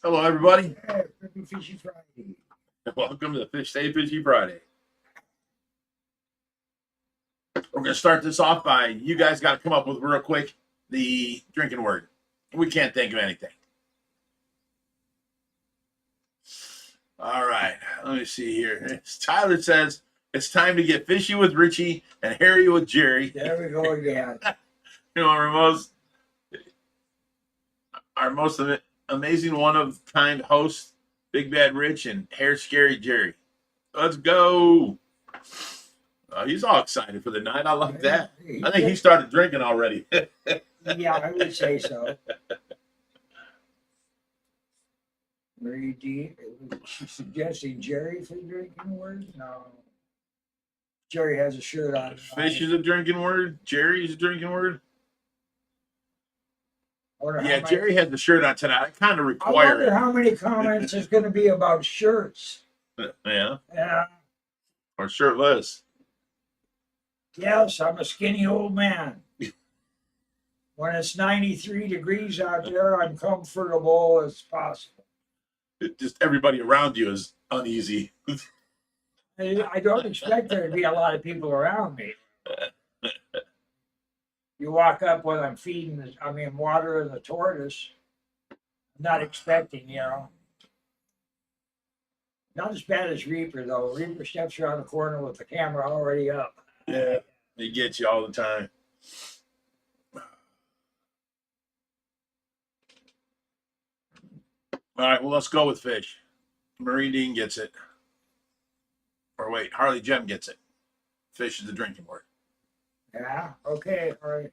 Hello, everybody. Hey, Fishy Friday. Welcome to the Fishy Friday. We're going to start this off by you guys got to come up with real quick the drinking word. We can't think of anything. All right, let me see here. Tyler says it's time to get fishy with Richie and hairy with Jerry. There we go again. You know, our most amazing one of kind host, Big Bad Rich and Hair Scary Jerry. Let's go. He's all excited for the night. I like that. I think he started drinking already. Yeah, I would say so. Mary D. She's suggesting Jerry for the drinking word? No. Jerry has a shirt on. Fish is a drinking word. Jerry is a drinking word. Yeah, Jerry has the shirt on tonight. I kind of require I wonder how many comments there's going to be about shirts. Yeah. Yeah. Or shirtless. Yes, I'm a skinny old man. When it's 93 degrees out there, I'm comfortable as possible. Just everybody around you is uneasy. I don't expect there to be a lot of people around me. You walk up when I'm watering the tortoise. I'm not expecting, Not as bad as Reaper, though. Reaper steps around the corner with the camera already up. Yeah, he gets you all the time. All right, well, let's go with fish. Marie Dean gets it. Or wait, Harley Jem gets it. Fish is the drinking word. Yeah, okay, all right.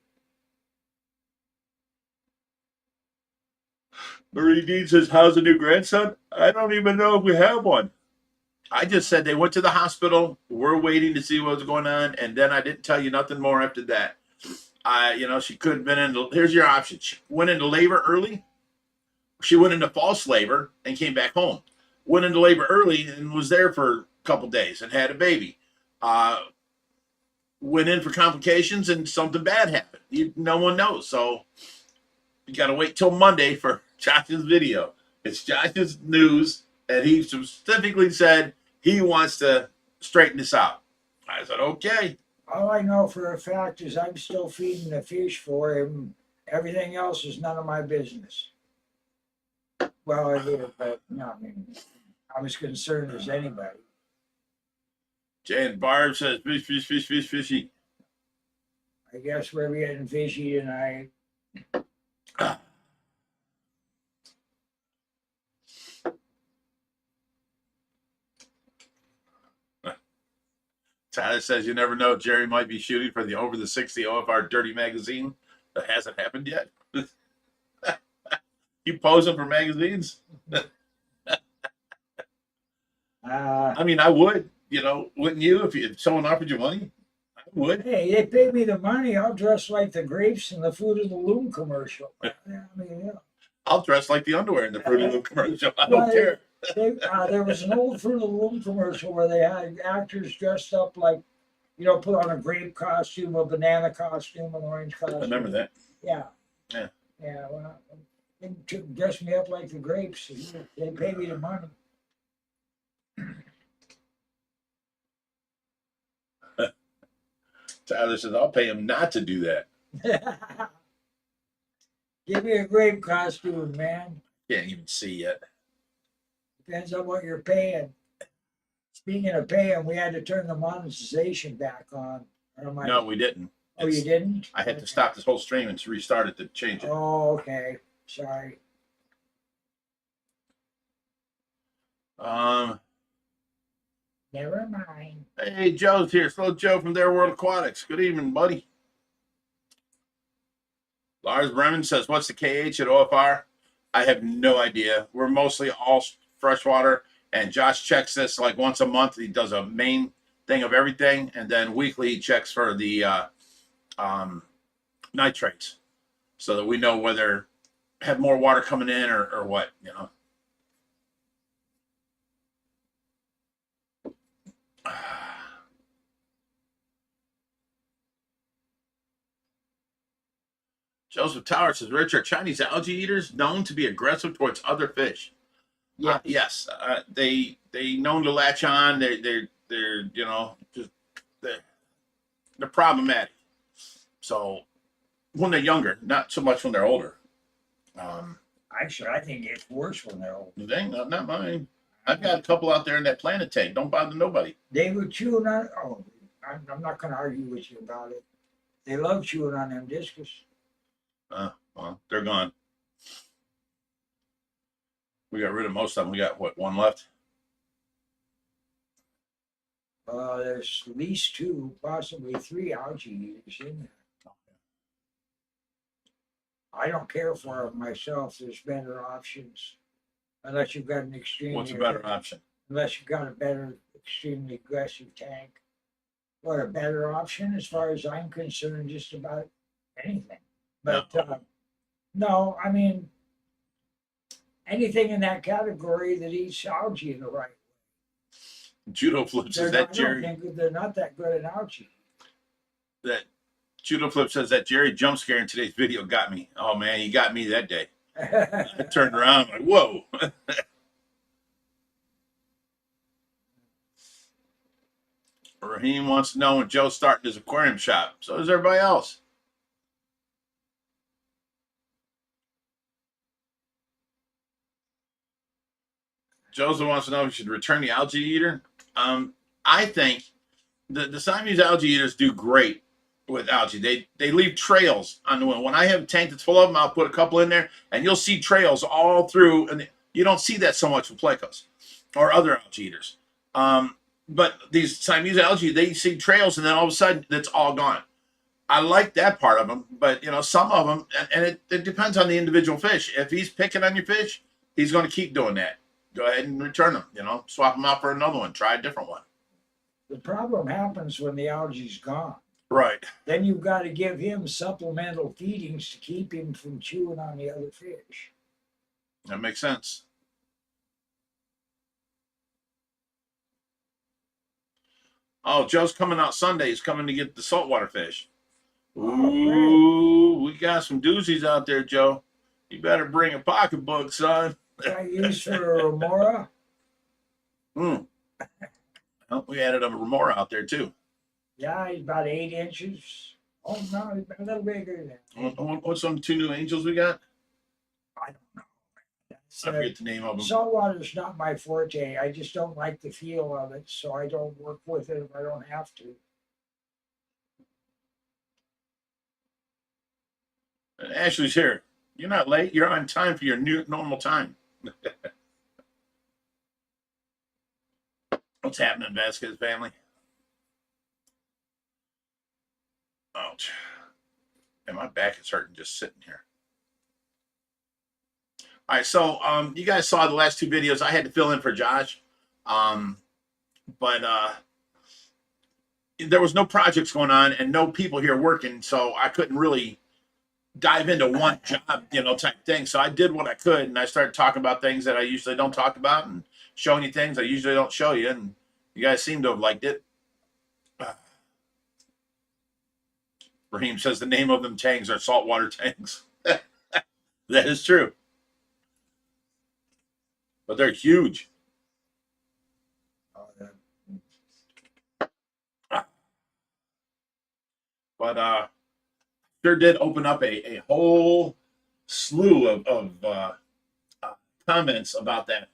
Marie Dean says, how's the new grandson? I don't even know if we have one. I just said they went to the hospital. We're waiting to see what's going on. And then I didn't tell you nothing more after that. She could have been here's your option. She went into labor early. She went into false labor and came back home. Went into labor early and was there for a couple days and had a baby. Went in for complications and something bad happened. No one knows. So you got to wait till Monday for Josh's video. It's Josh's news, and he specifically said he wants to straighten this out. I said, okay. All I know for a fact is I'm still feeding the fish for him. Everything else is none of my business. Well, it is, but no, I'm as concerned as anybody. Jan Barb says, fish, fishy. I guess we're getting fishy tonight. Tyler says, you never know. Jerry might be shooting for the over the 60 OFR Dirty magazine. That hasn't happened yet. You posing for magazines? I mean, I would. Wouldn't you if someone offered you money? I would. Hey, they pay me the money. I'll dress like the grapes in the Fruit of the Loom commercial. I'll dress like the underwear in the Fruit of the Loom commercial. I don't care. There was an old Fruit of the Loom commercial where they had actors dressed up like, put on a grape costume, a banana costume, an orange costume. I remember that. Yeah. Yeah. Yeah. Well, they dressed me up like the grapes. They pay me the money. Tyler says, I'll pay him not to do that. Give me a grape costume, man. Can't even see yet. Depends on what you're paying. Speaking of paying, we had to turn the monetization back on. No, we didn't. Oh, you didn't? I had to stop this whole stream and restart it to change it. Oh, okay. Sorry. Never mind. Hey, Joe's here. Slow Joe from Their World Aquatics. Good evening, buddy. Lars Bremen says, what's the KH at OFR? I have no idea. We're mostly all freshwater, and Josh checks this like once a month. He does a main thing of everything, and then weekly he checks for the nitrates so that we know whether have more water coming in or what, Joseph Tower says, Rich, are Chinese algae eaters known to be aggressive towards other fish? Yes. Yes, they known to latch on. They're you know just they're problematic. So when they're younger, not so much when they're older. Actually, I think it's worse when they're old. They not mine. I've got a couple out there in that planet tank. Don't bother nobody. They were chewing on. Oh, I'm not going to argue with you about it. They love chewing on them discus. Well, they're gone. We got rid of most of them. We got what, one left? There's at least 2, possibly 3 algae eaters in there. I don't care for them myself. There's better options, unless you've got an extremely. What's a better option? Unless you've got a better, extremely aggressive tank. What, a better option as far as I'm concerned? Just about anything. But no, I mean anything in that category that eats algae in the right. Judo Flip says that Jerry. I don't think they're not that good at algae. That Judo Flip says that Jerry jump scare in today's video got me. Oh man, he got me that day. I turned around I'm like, whoa. Raheem wants to know when Joe's starting his aquarium shop. So does everybody else. Joseph wants to know if you should return the algae eater. I think the Siamese algae eaters do great with algae. They leave trails on the one. When I have a tank that's full of them, I'll put a couple in there, and you'll see trails all through. And you don't see that so much with plecos or other algae eaters. But these Siamese algae, they see trails, and then all of a sudden, it's all gone. I like that part of them, but you know, some of them, and it depends on the individual fish. If he's picking on your fish, he's going to keep doing that. Go ahead and return them, you know, swap them out for another one, try a different one. The problem happens when the algae's gone. Right. Then you've got to give him supplemental feedings to keep him from chewing on the other fish. That makes sense. Oh, Joe's coming out Sunday. He's coming to get the saltwater fish. Ooh, we got some doozies out there, Joe. You better bring a pocketbook, son. I use for a remora. Well, we added a remora out there too. Yeah, he's about 8 inches. Oh no, he's a little bigger than that. What's some 2 new angels we got? I don't know. I forget the name of them. Saltwater's not my forte. I just don't like the feel of it, so I don't work with it if I don't have to. And Ashley's here. You're not late. You're on time for your new normal time. What's happening, Vasquez family? Ouch. And my back is hurting just sitting here. All right, so you guys saw the last 2 videos. I had to fill in for Josh. But there was no projects going on and no people here working, so I couldn't really dive into one job, you know, type thing. So I did what I could, and I started talking about things that I usually don't talk about and showing you things I usually don't show you, and you guys seem to have liked it. Raheem says the name of them tanks are saltwater tanks. That is true. But they're huge. But sure did open up a whole slew of comments about that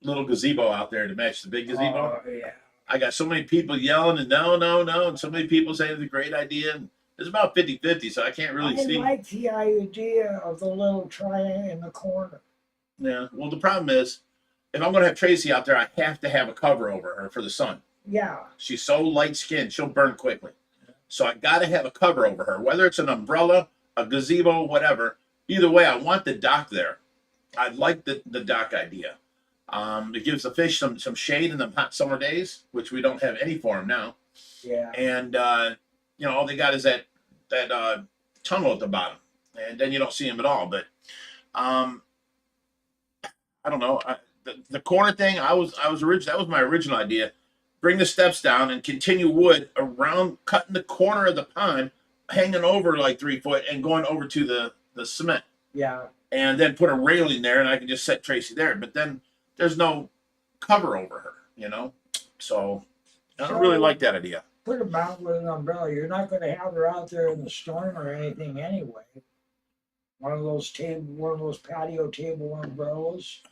little gazebo out there to match the big gazebo. Oh, yeah. I got so many people yelling and no, and so many people saying it's a great idea. And it's about 50-50, so I can't really see. I like the idea of the little triangle in the corner. Yeah, well, the problem is, if I'm going to have Tracy out there, I have to have a cover over her for the sun. Yeah. She's so light-skinned, she'll burn quickly. So I got to have a cover over her, whether it's an umbrella, a gazebo, whatever. Either way, I want the dock there. I like the dock idea. It gives the fish some shade in the hot summer days, which we don't have any for them now. Yeah. And you know, all they got is that tunnel at the bottom, and then you don't see them at all. But I don't know. The corner thing, that was my original idea. Bring the steps down and continue wood around, cutting the corner of the pond, hanging over like 3 foot and going over to the cement. Yeah. And then put a railing there, and I can just set Tracy there. But then there's no cover over her, you know. So I don't really like that idea. Put them out with an umbrella. You're not going to have her out there in the storm or anything anyway. One of those patio table umbrellas.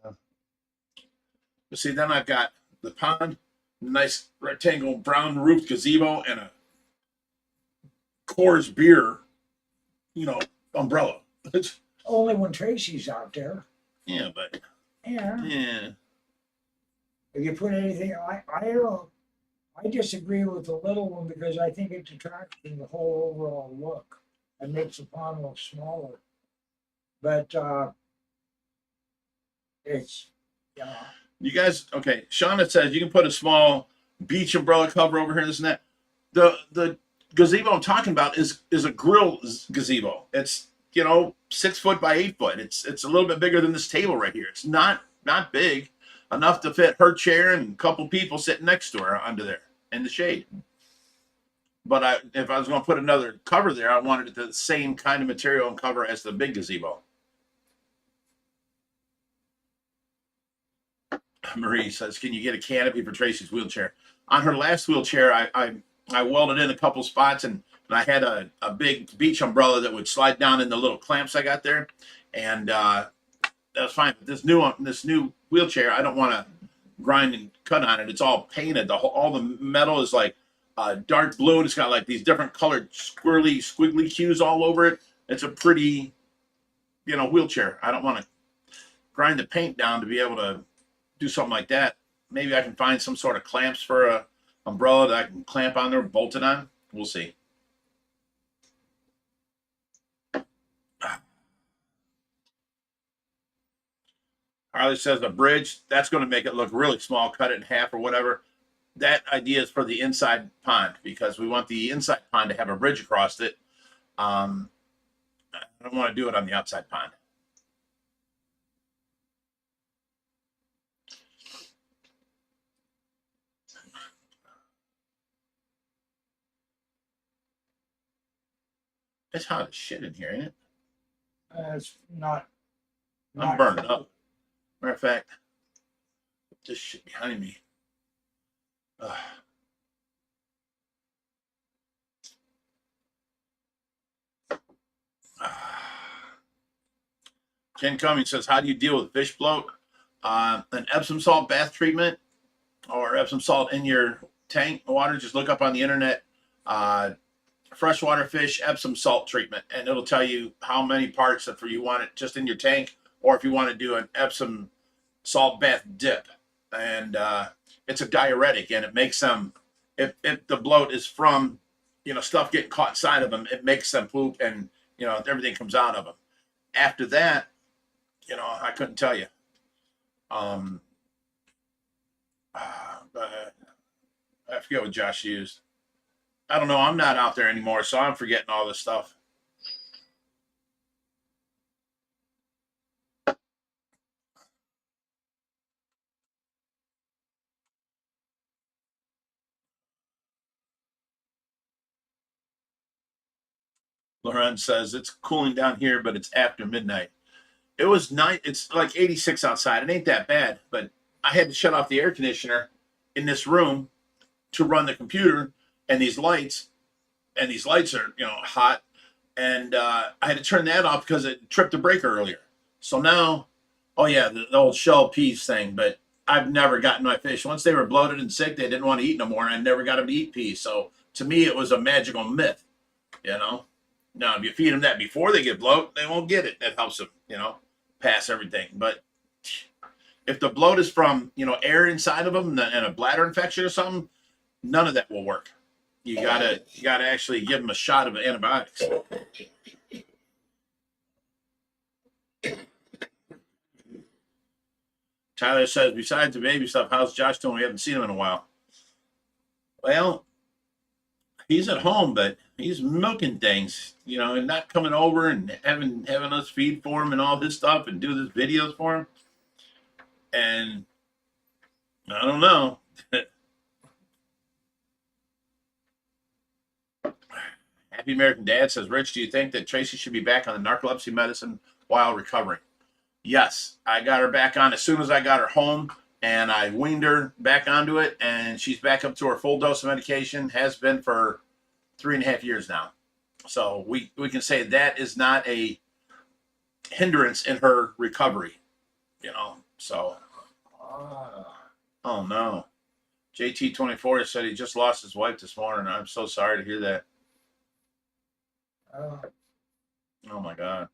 But see, then I've got the pond, nice rectangle brown roofed gazebo, and a Coors beer, umbrella. Only when Tracy's out there. Yeah, but Yeah. If you put anything, I disagree with the little one because I think it detracts from the whole overall look and makes the pond look smaller. But it's You guys, okay? Shauna says you can put a small beach umbrella cover over here, this and that. The gazebo I'm talking about is a grill gazebo. It's 6 foot by 8 foot. It's a little bit bigger than this table right here. It's not big enough to fit her chair and a couple people sitting next to her under there in the shade. But if I was going to put another cover there, I wanted it the same kind of material and cover as the big gazebo. Marie says, "Can you get a canopy for Tracy's wheelchair?" On her last wheelchair, I welded in a couple spots, and I had a big beach umbrella that would slide down in the little clamps I got there, and that was fine. But this new wheelchair, I don't want to grind and cut on it. It's all painted. All the metal is like dark blue, and it's got like these different colored squiggly cues all over it. It's a pretty, wheelchair. I don't want to grind the paint down to be able to do something like that. Maybe I can find some sort of clamps for a umbrella that I can clamp on there, bolt it on. We'll see. Harley says a bridge, that's going to make it look really small, cut it in half or whatever. That idea is for the inside pond because we want the inside pond to have a bridge across it. I don't want to do it on the outside pond. It's hot as shit in here, ain't it? it's not. I'm burning up. Matter of fact, this shit behind me. Ken Cummings says, "How do you deal with fish bloat? An Epsom salt bath treatment or Epsom salt in your tank water. Just look up on the internet, freshwater fish Epsom salt treatment, and it'll tell you how many parts if you want it just in your tank or if you want to do an Epsom salt bath dip. And it's a diuretic, and it makes them, if the bloat is from, stuff getting caught inside of them, it makes them poop and, everything comes out of them. After that, I couldn't tell you. I forget what Josh used. I don't know. I'm not out there anymore, so I'm forgetting all this stuff. Loren says it's cooling down here, but it's after midnight. It was night. It's like 86 outside. It ain't that bad, but I had to shut off the air conditioner in this room to run the computer and these lights are hot, and I had to turn that off because it tripped the breaker earlier. So now, oh yeah, the old shell peas thing. But I've never gotten my fish once they were bloated and sick. They didn't want to eat no more, and I never got them to eat peas. So to me, it was a magical myth. Now if you feed them that before they get bloat, they won't get it. That helps them, pass everything. But if the bloat is from air inside of them and a bladder infection or something, none of that will work. You gotta actually give them a shot of antibiotics. Tyler says, besides the baby stuff, how's Josh doing? We haven't seen him in a while. Well, he's at home, but he's milking things, and not coming over and having us feed for him and all this stuff and do this videos for him. And I don't know. Happy American Dad says, Rich, do you think that Tracy should be back on the narcolepsy medicine while recovering? Yes, I got her back on as soon as I got her home, and I weaned her back onto it, and she's back up to her full dose of medication. Has been for 3.5 years now. So we can say that is not a hindrance in her recovery, you know. So, oh no. JT24 said he just lost his wife this morning. I'm so sorry to hear that. Oh my God.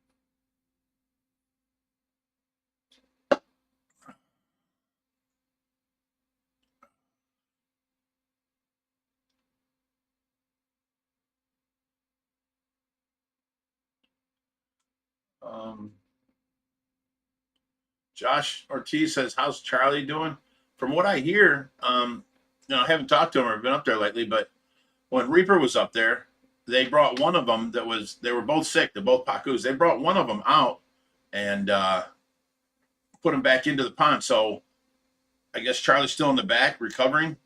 Josh Ortiz says, "How's Charlie doing?" From what I hear, I haven't talked to him or been up there lately, but when Reaper was up there, they brought one of them they were both sick. They're both Pacus. They brought one of them out and put him back into the pond. So I guess Charlie's still in the back recovering,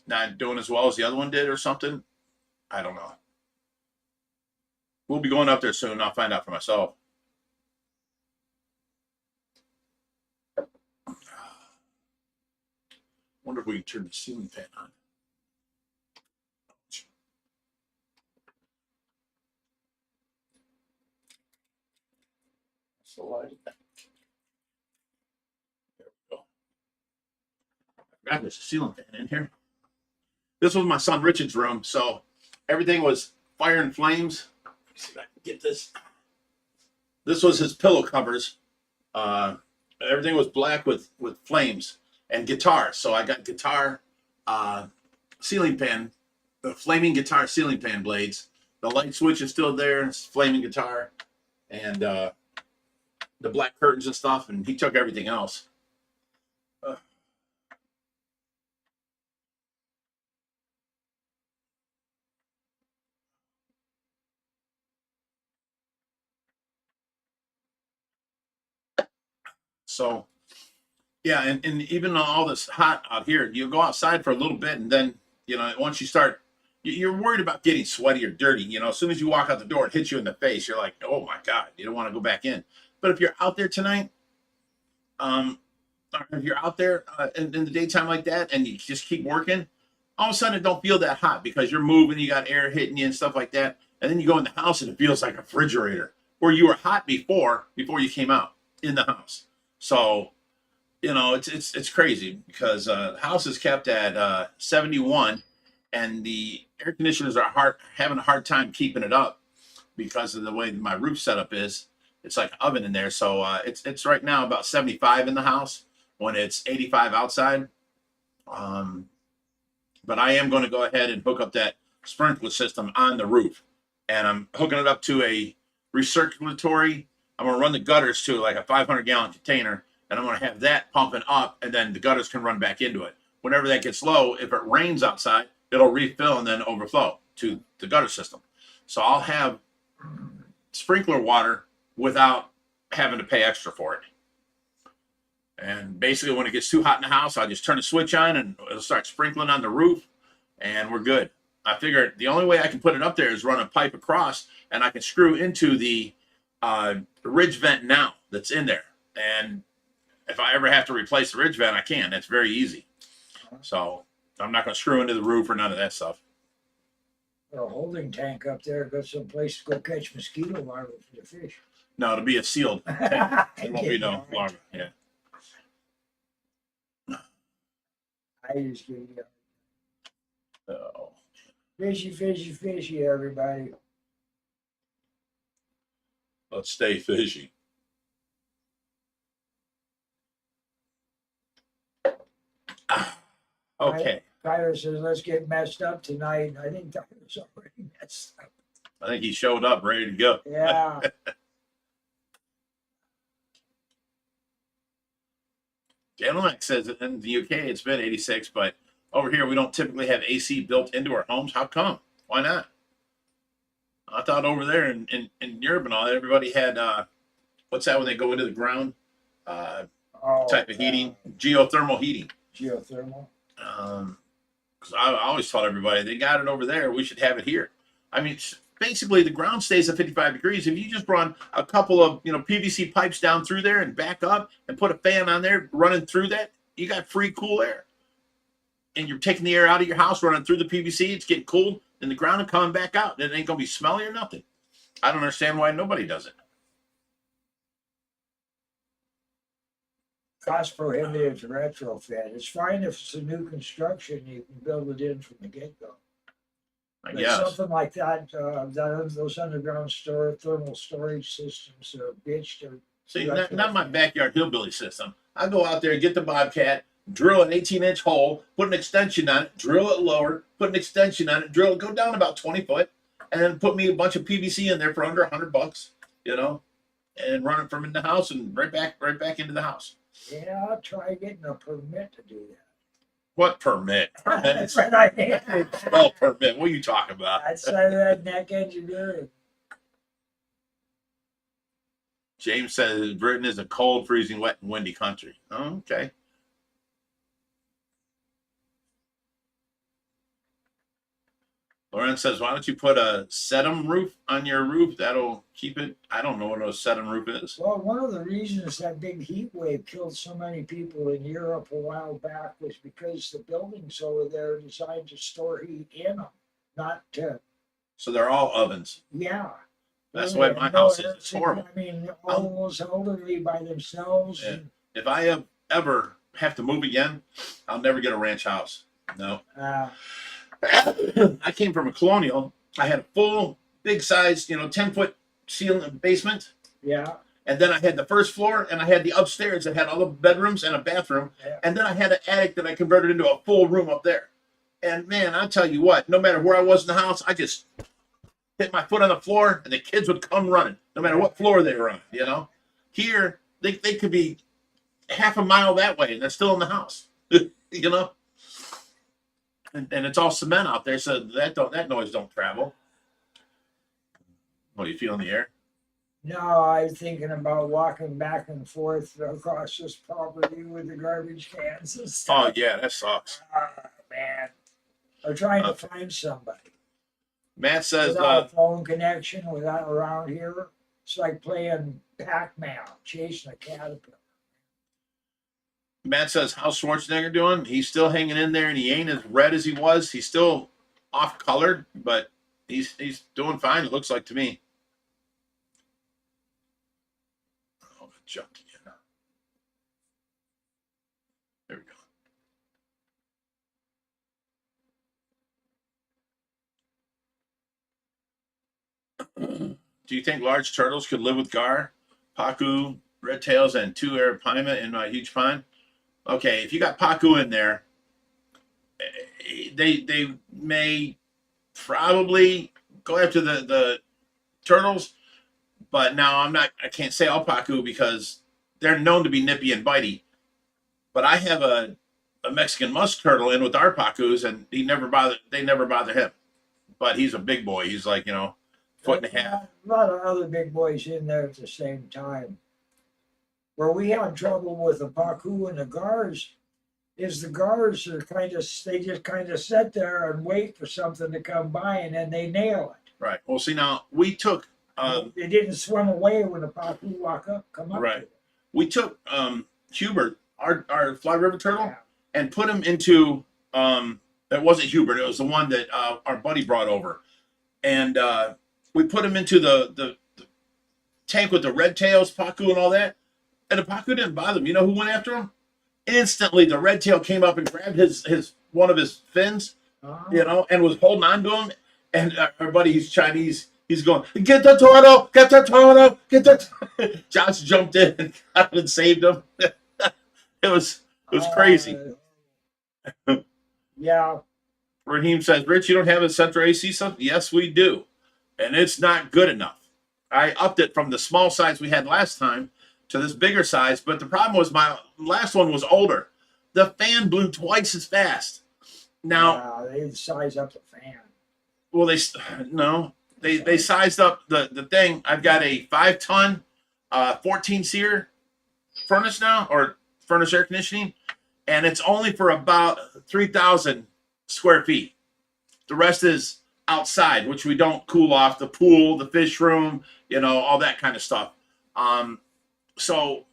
not doing as well as the other one did or something. I don't know. We'll be going up there soon. I'll find out for myself. Wonder if we can turn the ceiling fan on. So light. There we go. God, there's a ceiling fan in here. This was my son Richard's room, so everything was fire and flames. Let me see if I can get this. This was his pillow covers. Everything was black with flames and guitar. So I got guitar ceiling fan, the flaming guitar ceiling fan blades. The light switch is still there. It's flaming guitar, and the black curtains and stuff. And he took everything else. So yeah, and even though all this hot out here, you go outside for a little bit, and then once you start, you're worried about getting sweaty or dirty. As soon as you walk out the door, it hits you in the face. You're like, oh my God, you don't want to go back in. But if you're out there tonight, or if you're out there in the daytime like that, and you just keep working, all of a sudden it don't feel that hot because you're moving, you got air hitting you and stuff like that, and then you go in the house and it feels like a refrigerator where you were hot before you came out in the house. So it's crazy because the house is kept at 71, and the air conditioners are having a hard time keeping it up because of the way my roof setup is. It's like an oven in there, so it's right now about 75 in the house when it's 85 outside. But I am going to go ahead and hook up that sprinkler system on the roof, and I'm hooking it up to a recirculatory. I'm going to run the gutters to like a 500-gallon container, and I'm going to have that pumping up, and then the gutters can run back into it. Whenever that gets low, if it rains outside, it'll refill and then overflow to the gutter system. So I'll have sprinkler water without having to pay extra for it. And basically, when it gets too hot in the house, I'll just turn the switch on and it'll start sprinkling on the roof, and we're good. I figured the only way I can put it up there is run a pipe across, and I can screw into the ridge vent now that's in there. And if I ever have to replace the ridge vent, I can. That's very easy. So I'm not going to screw into the roof or none of that stuff. Or a holding tank up there, go someplace to go catch mosquito larvae for the fish. No, it'll be a sealed tank. There won't be no larva. Yeah. I just give you Oh. fishy, fishy, fishy, everybody. Let's stay fishy. Okay. Tyler says, let's get messed up tonight. I think Tyler's already messed up. I think he showed up ready to go. Yeah. Gentleman says in the UK it's been 86, but over here we don't typically have AC built into our homes. How come? Why not? I thought over there in Europe and all that, everybody had what's that when they go into the ground? Type of heating, geothermal heating. Geothermal. Because I always told everybody they got it over there, we should have it here. I mean, basically the ground stays at 55 degrees. If you just run a couple of PVC pipes down through there and back up and put a fan on there running through that, you got free cool air. And you're taking the air out of your house, running through the PVC, it's getting cooled in the ground and coming back out. It ain't gonna be smelly or nothing. I don't understand why nobody does it. Cost prohibitive to retrofit. It's fine if it's a new construction, you can build it in from the get-go. I But guess. something like that, those underground thermal storage systems are a bitch to. See, not my backyard hillbilly system. I go out there, get the Bobcat, drill an 18-inch hole, put an extension on it, drill it lower, put an extension on it, drill it, go down about 20 foot, and then put me a bunch of PVC in there for under $100, and run it from in the house and right back into the house. Yeah, I'll try getting a permit to do that. What permit? That's what I did. Well, permit. What are you talking about? I'd say that neck engineering. James says Britain is a cold, freezing, wet, and windy country. Oh, okay. Lauren says, why don't you put a sedum roof on your roof? That'll keep it. I don't know what a sedum roof is. Well, one of the reasons that big heat wave killed so many people in Europe a while back was because the buildings over there are designed to store heat in them, not to. So they're all ovens. Yeah. That's why my house is. It's horrible. I mean, all those elderly by themselves. Yeah. If I ever have to move again, I'll never get a ranch house. No. I came from a colonial. I had a full, big size, 10-foot ceiling basement. Yeah. And then I had the first floor, and I had the upstairs that had all the bedrooms and a bathroom. Yeah. And then I had an attic that I converted into a full room up there. And man, I'll tell you what, no matter where I was in the house, I just hit my foot on the floor, and the kids would come running, no matter what floor they were on, Here, they could be half a mile that way, and they're still in the house, And it's all cement out there, so that noise don't travel. What do you feel in the air? No, I'm thinking about walking back and forth across this property with the garbage cans and stuff. Oh yeah, that sucks. Man. I'm trying to find somebody. Matt says, without a phone connection, without around here, it's like playing Pac-Man, chasing a caterpillar. Matt says, how's Schwarzenegger doing? He's still hanging in there, and he ain't as red as he was. He's still off-colored, but he's doing fine, it looks like to me. Oh, it jumped again. There we go. Do you think large turtles could live with gar, pacu, red tails, and 2 arapaima in my huge pond? Okay, if you got pacu in there, they may probably go after the turtles, but now I can't say all pacu because they're known to be nippy and bitey. But I have a Mexican musk turtle in with our pacus, and they never bother him. But he's a big boy. He's like, foot and a half. A lot of other big boys in there at the same time. Where we have trouble with the pacu and the gars is the gars are they just kind of sit there and wait for something to come by, and then they nail it. Right. Well, see, now we took they didn't swim away when the pacu come up. Right. We took Hubert, our Fly River turtle, Yeah. and put him into it wasn't Hubert, it was the one that our buddy brought over, and we put him into the tank with the red tails, pacu, and all that. And the pacu didn't bother him. You know who went after him? Instantly, the red tail came up and grabbed his one of his fins, and was holding on to him. And our buddy, he's Chinese. He's going, get the turtle, get the turtle, get the. Josh jumped in and got him and saved him. It was crazy. Yeah. Raheem says, Rich, you don't have a central AC stuff? Yes, we do, and it's not good enough. I upped it from the small size we had last time to this bigger size, but the problem was my last one was older. The fan blew twice as fast. Now they size up the fan. Well, they sized up the thing. I've got a 5-ton 14 SEER furnace now, or furnace air conditioning, and it's only for about 3,000 square feet. The rest is outside, which we don't cool off, the pool, the fish room, you know, all that kind of stuff. So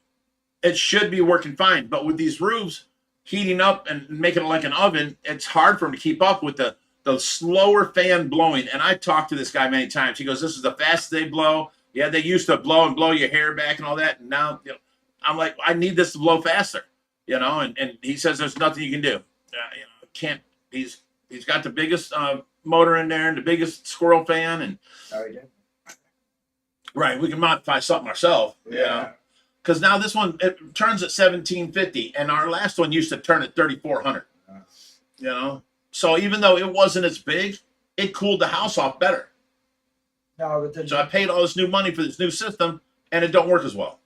it should be working fine. But with these roofs heating up and making it like an oven, it's hard for them to keep up with the slower fan blowing. And I talked to this guy many times. He goes, "This is the fastest they blow. Yeah, they used to blow your hair back and all that. And now, you know," I'm like, "I need this to blow faster," you know. And he says there's nothing you can do. You know, can't. He's got the biggest motor in there and the biggest squirrel fan, and Oh, you did? right, we can modify something ourselves. You know, because now this one it turns at 1750, and our last one used to turn at 3400. You know, so even though it wasn't as big, it cooled the house off better. No, but the, So I paid all this new money for this new system, and it don't work as well.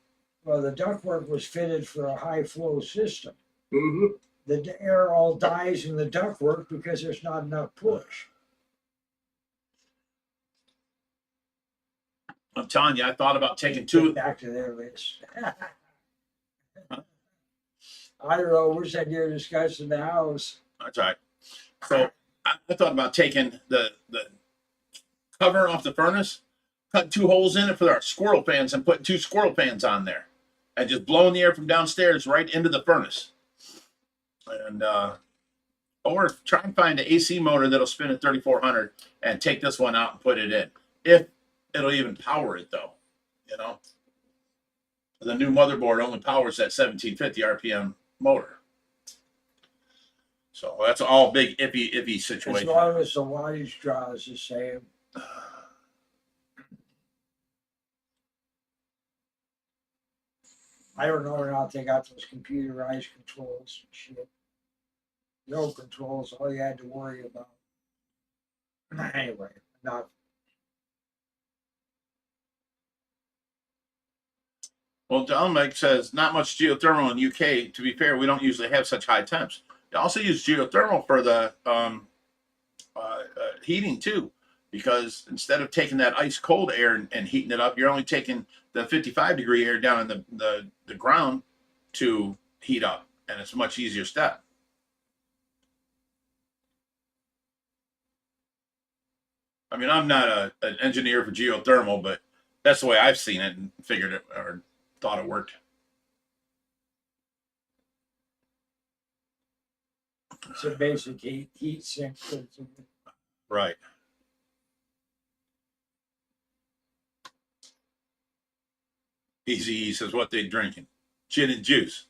well, the ductwork was fitted for a high flow system. Mm-hmm. The air all dies in the ductwork because there's not enough push. I'm telling you, I thought about taking two. Back to their list. I don't know. We're sitting here discussing the house. That's right. So I thought about taking the cover off the furnace, cut 2 holes in it for our squirrel fans, and putting 2 squirrel fans on there, and just blowing the air from downstairs right into the furnace. And or try and find an AC motor that'll spin at 3400 and take this one out and put it in. If it'll even power it, though, you know. The new motherboard only powers that 1750 RPM motor. So that's all big iffy As situation. long as the wattage draw is the same. I don't know or not they got those computerized controls and shit. No controls, all you had to worry about. Anyway, not. Well, John Mike says not much geothermal in UK. To be fair, we don't usually have such high temps. They also use geothermal for the heating too, because instead of taking that ice cold air and heating it up, you're only taking the 55-degree air down in the ground to heat up, and it's a much easier step. I mean, I'm not an engineer for geothermal, but that's the way I've seen it and figured it or thought it worked. It's a basic heat sink. Right. Easy says what they drinking. Gin and juice.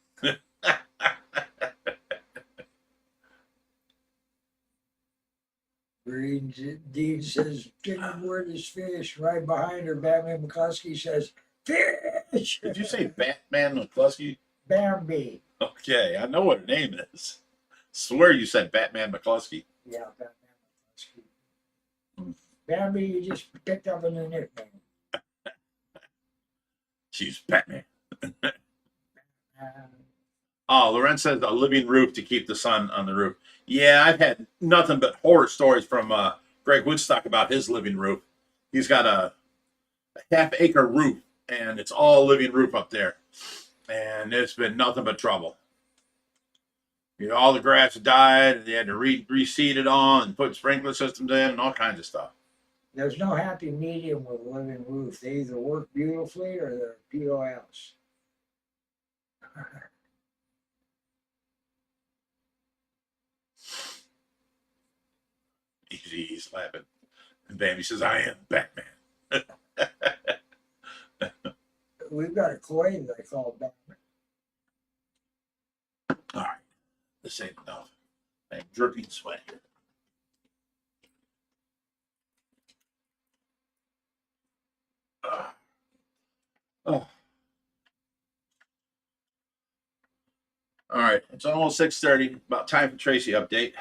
Green Dean says, "Chicken word is fish." Right behind her, Batman McCluskey says, "Fish." Did you say Batman McCluskey? Bambi? Okay, I know what her name is. Swear you said Batman McCluskey. Yeah, Batman McCluskey. Bambi, you just picked up on the nickname. She's Batman. Uh, Oh, Lorenz says a living roof to keep the sun on the roof. Yeah, I've had nothing but horror stories from Greg Woodstock about his living roof. He's got a half-acre roof, and it's all living roof up there. And it's been nothing but trouble. You know, all the grass died, and they had to reseed it all and put sprinkler systems in and all kinds of stuff. There's no happy medium with a living roof. They either work beautifully or they're POS. He's laughing. And Bambi says, "I am Batman." We've got a coin that I call Batman. All right, this ain't enough. I'm dripping sweat here. Oh. All right, it's almost 6:30. About time for Tracy update.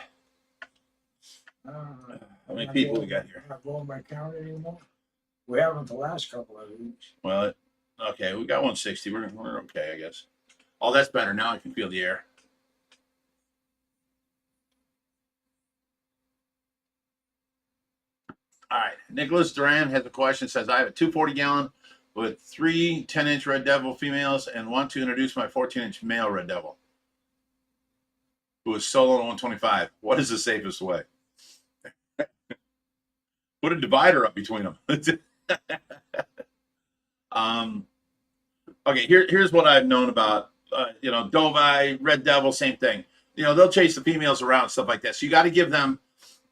How many people we got here? Not going by count anymore. We haven't the last couple of weeks. Well, okay, we got 160. We're okay, I guess. Oh, that's better. Now I can feel the air. All right, Nicholas Duran has a question. Says, I have a 240-gallon with 3 10-inch red devil females and want to introduce my 14-inch male red devil, who is solo on 125. What is the safest way? Put a divider up between them. um, okay, here's what I've known about, Doveye, Red Devil, same thing. They'll chase the females around and stuff like that. So you got to give them,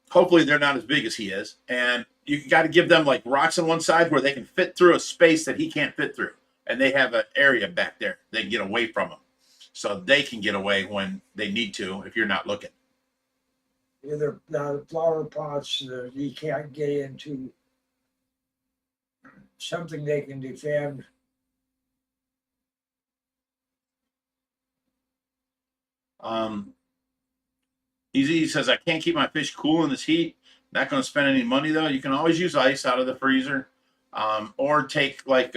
hopefully they're not as big as he is. And you got to give them like rocks on one side where they can fit through a space that he can't fit through. And they have an area back there. They can get away from him. So they can get away when they need to if you're not looking. Either the flower pots that you can't get into, something they can defend. Easy says, I can't keep my fish cool in this heat. Not going to spend any money though. You can always use ice out of the freezer, or take like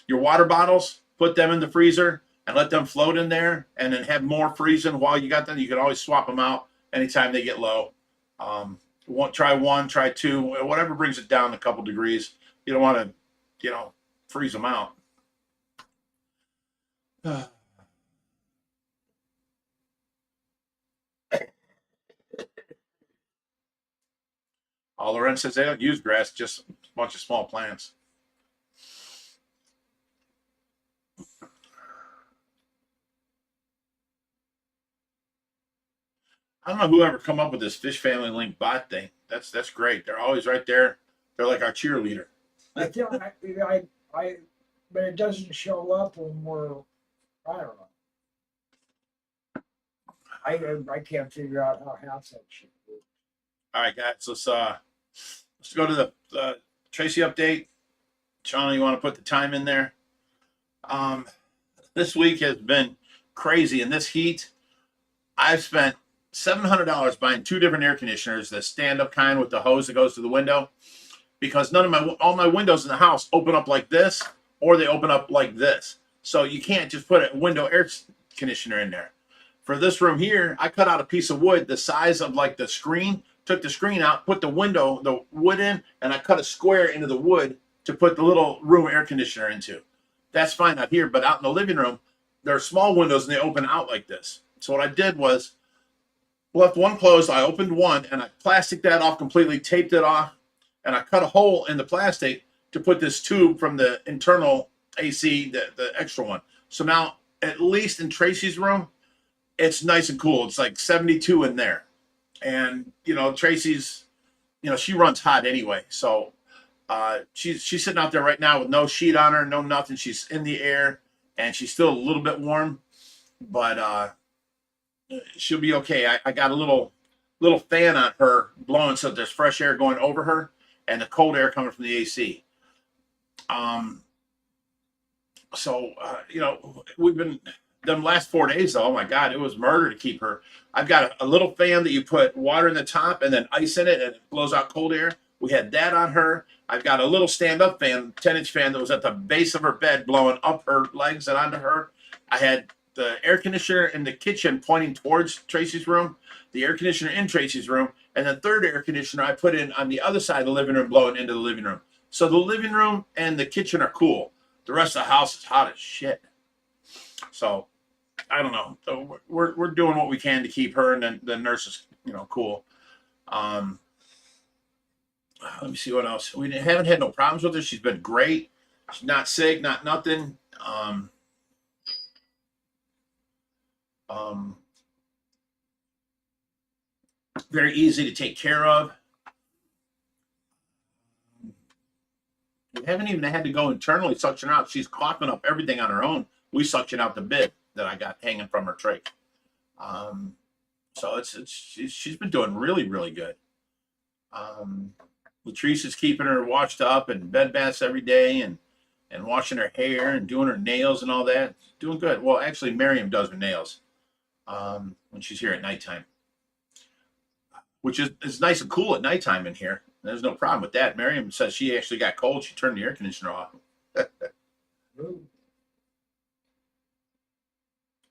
your water bottles, put them in the freezer and let them float in there, and then have more freezing while you got them. You can always swap them out anytime they get low. Try one, try two, whatever brings it down a couple degrees. You don't want to, freeze them out. All Loren says they don't use grass, just a bunch of small plants. I don't know whoever come up with this fish family link bot thing. That's great. They're always right there. They're like our cheerleader. I feel but it doesn't show up when we're, I don't know. I can't figure out how half that should be. All right, guys, let's go to the Tracy update. Shauna, you want to put the time in there? This week has been crazy. In this heat, I've spent $700 buying 2 different air conditioners, the stand-up kind with the hose that goes to the window, because all my windows in the house open up like this, or they open up like this. So you can't just put a window air conditioner in there. For this room here, I cut out a piece of wood the size of like the screen, took the screen out, put the wood in, and I cut a square into the wood to put the little room air conditioner into. That's fine out here, but out in the living room, there are small windows and they open out like this. So what I did was left one closed, I opened one, and I plasticed that off completely, taped it off, and I cut a hole in the plastic to put this tube from the internal AC, the extra one. So now, at least in Tracy's room, it's nice and cool. It's like 72 in there. And, Tracy's, she runs hot anyway. So she's sitting out there right now with no sheet on her, no nothing. She's in the air, and she's still a little bit warm, but she'll be okay. I got a little fan on her blowing so there's fresh air going over her and the cold air coming from the AC. We've been them last 4 days though. Oh my God, it was murder to keep her. I've got a little fan that you put water in the top and then ice in it and it blows out cold air. We had that on her. I've got a little stand-up fan, 10-inch fan that was at the base of her bed blowing up her legs and onto her. I had the air conditioner in the kitchen pointing towards Tracy's room, the air conditioner in Tracy's room, and the third air conditioner I put in on the other side of the living room blowing into the living room. So the living room and the kitchen are cool. The rest of the house is hot as shit. So I don't know. So we're doing what we can to keep her and the nurses, cool. Let me see what else. We haven't had no problems with her. She's been great. She's not sick, not nothing. Very easy to take care of. We haven't even had to go internally suction her out. She's coughing up everything on her own. We suction out the bit that I got hanging from her trach. So she's been doing really, really good. Latrice is keeping her washed up and bed baths every day and washing her hair and doing her nails and all that. Doing good. Well, actually, Miriam does her nails when she's here at nighttime, which is nice and cool at nighttime in here. There's no problem with that. Miriam says she actually got cold. She turned the air conditioner off.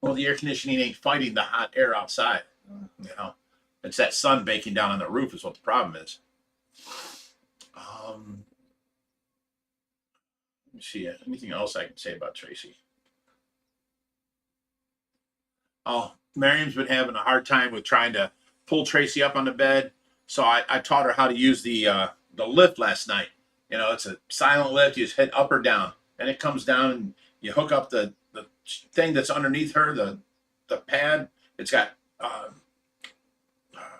Well, the air conditioning ain't fighting the hot air outside. It's that sun baking down on the roof is what the problem is. Let me see. Anything else I can say about Tracy? Oh, Miriam's been having a hard time with trying to pull Tracy up on the bed. So I taught her how to use the the lift last night. You know, it's a silent lift. You just hit up or down, and it comes down, and you hook up the thing that's underneath her, the pad. It's got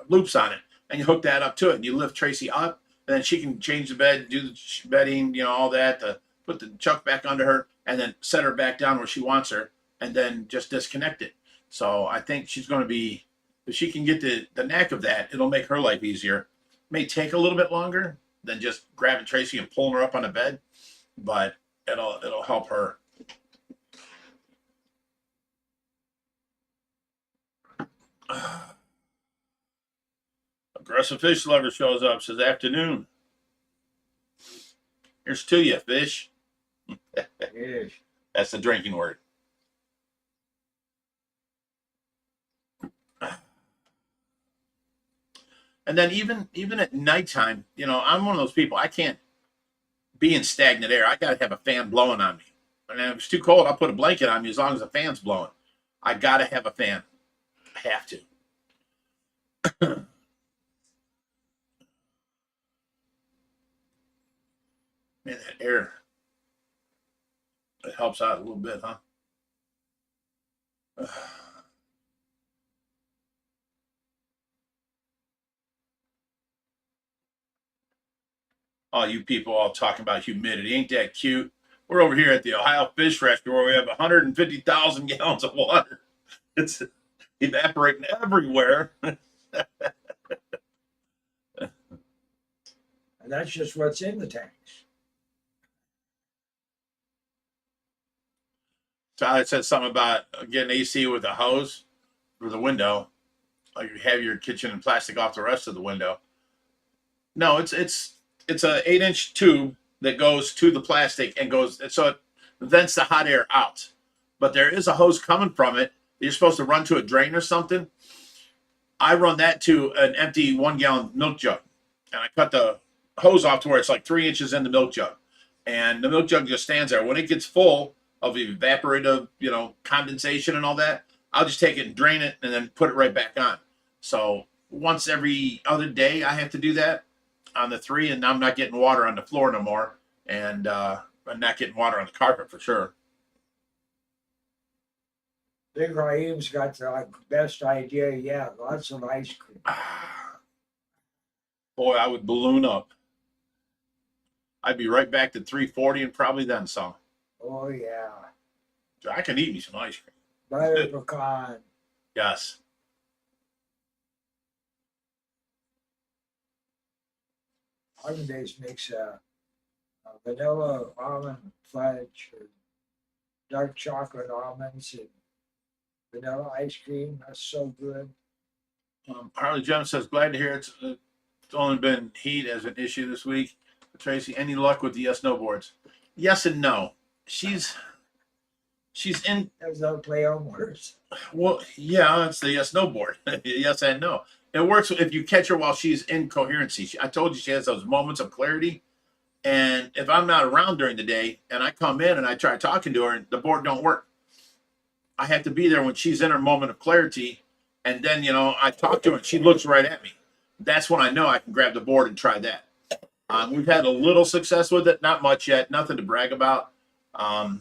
loops on it, and you hook that up to it, and you lift Tracy up, and then she can change the bed, do the bedding, you know, all that, to put the chuck back under her, and then set her back down where she wants her, and then just disconnect it. So I think she's going to be, if she can get the knack of that, it'll make her life easier. May take a little bit longer than just grabbing Tracy and pulling her up on the bed, but it'll help her. Aggressive fish lover shows up, says afternoon. Here's to you, fish. Yes. That's the drinking word. And then even at nighttime, you know, I'm one of those people, I can't be in stagnant air. I got to have a fan blowing on me. And if it's too cold, I'll put a blanket on me as long as the fan's blowing. I got to have a fan. I have to. Man, that air, it helps out a little bit, huh? Oh, you people all talking about humidity. Ain't that cute? We're over here at the Ohio Fish Restaurant where we have 150,000 gallons of water. It's evaporating everywhere. And that's just what's in the tanks. Tyler said something about getting AC with a hose for the window. Like you have your kitchen and plastic off the rest of the window. No, it's a 8-inch tube that goes to the plastic and goes, so it vents the hot air out. But there is a hose coming from it. You're supposed to run to a drain or something. I run that to an empty 1-gallon milk jug, and I cut the hose off to where it's like 3 inches in the milk jug, and the milk jug just stands there. When it gets full of evaporative, you know, condensation and all that, I'll just take it and drain it and then put it right back on. So once every other day, I have to do that on the 3, and I'm not getting water on the floor no more, and I'm not getting water on the carpet for sure. Big Raheem's got the best idea yet. Lots of ice cream. Boy, I would balloon up. I'd be right back to 340 and probably then some. Oh yeah. I can eat me some ice cream. Butter pecan. Yes. Hollandaise makes a vanilla almond fudge or dark chocolate almonds and vanilla ice cream. That's so good. Harley Jones says, glad to hear it's only been heat as an issue this week. Tracy, any luck with the snowboards? Yes and no. She's in. There's no play on words. Well, yeah, it's the snowboard. Yes and no. It works if you catch her while she's in coherency. I told you she has those moments of clarity. And if I'm not around during the day and I come in and I try talking to her and the board don't work, I have to be there when she's in her moment of clarity. And then, you know, I talk to her and she looks right at me. That's when I know I can grab the board and try that. We've had a little success with it, not much yet, nothing to brag about. I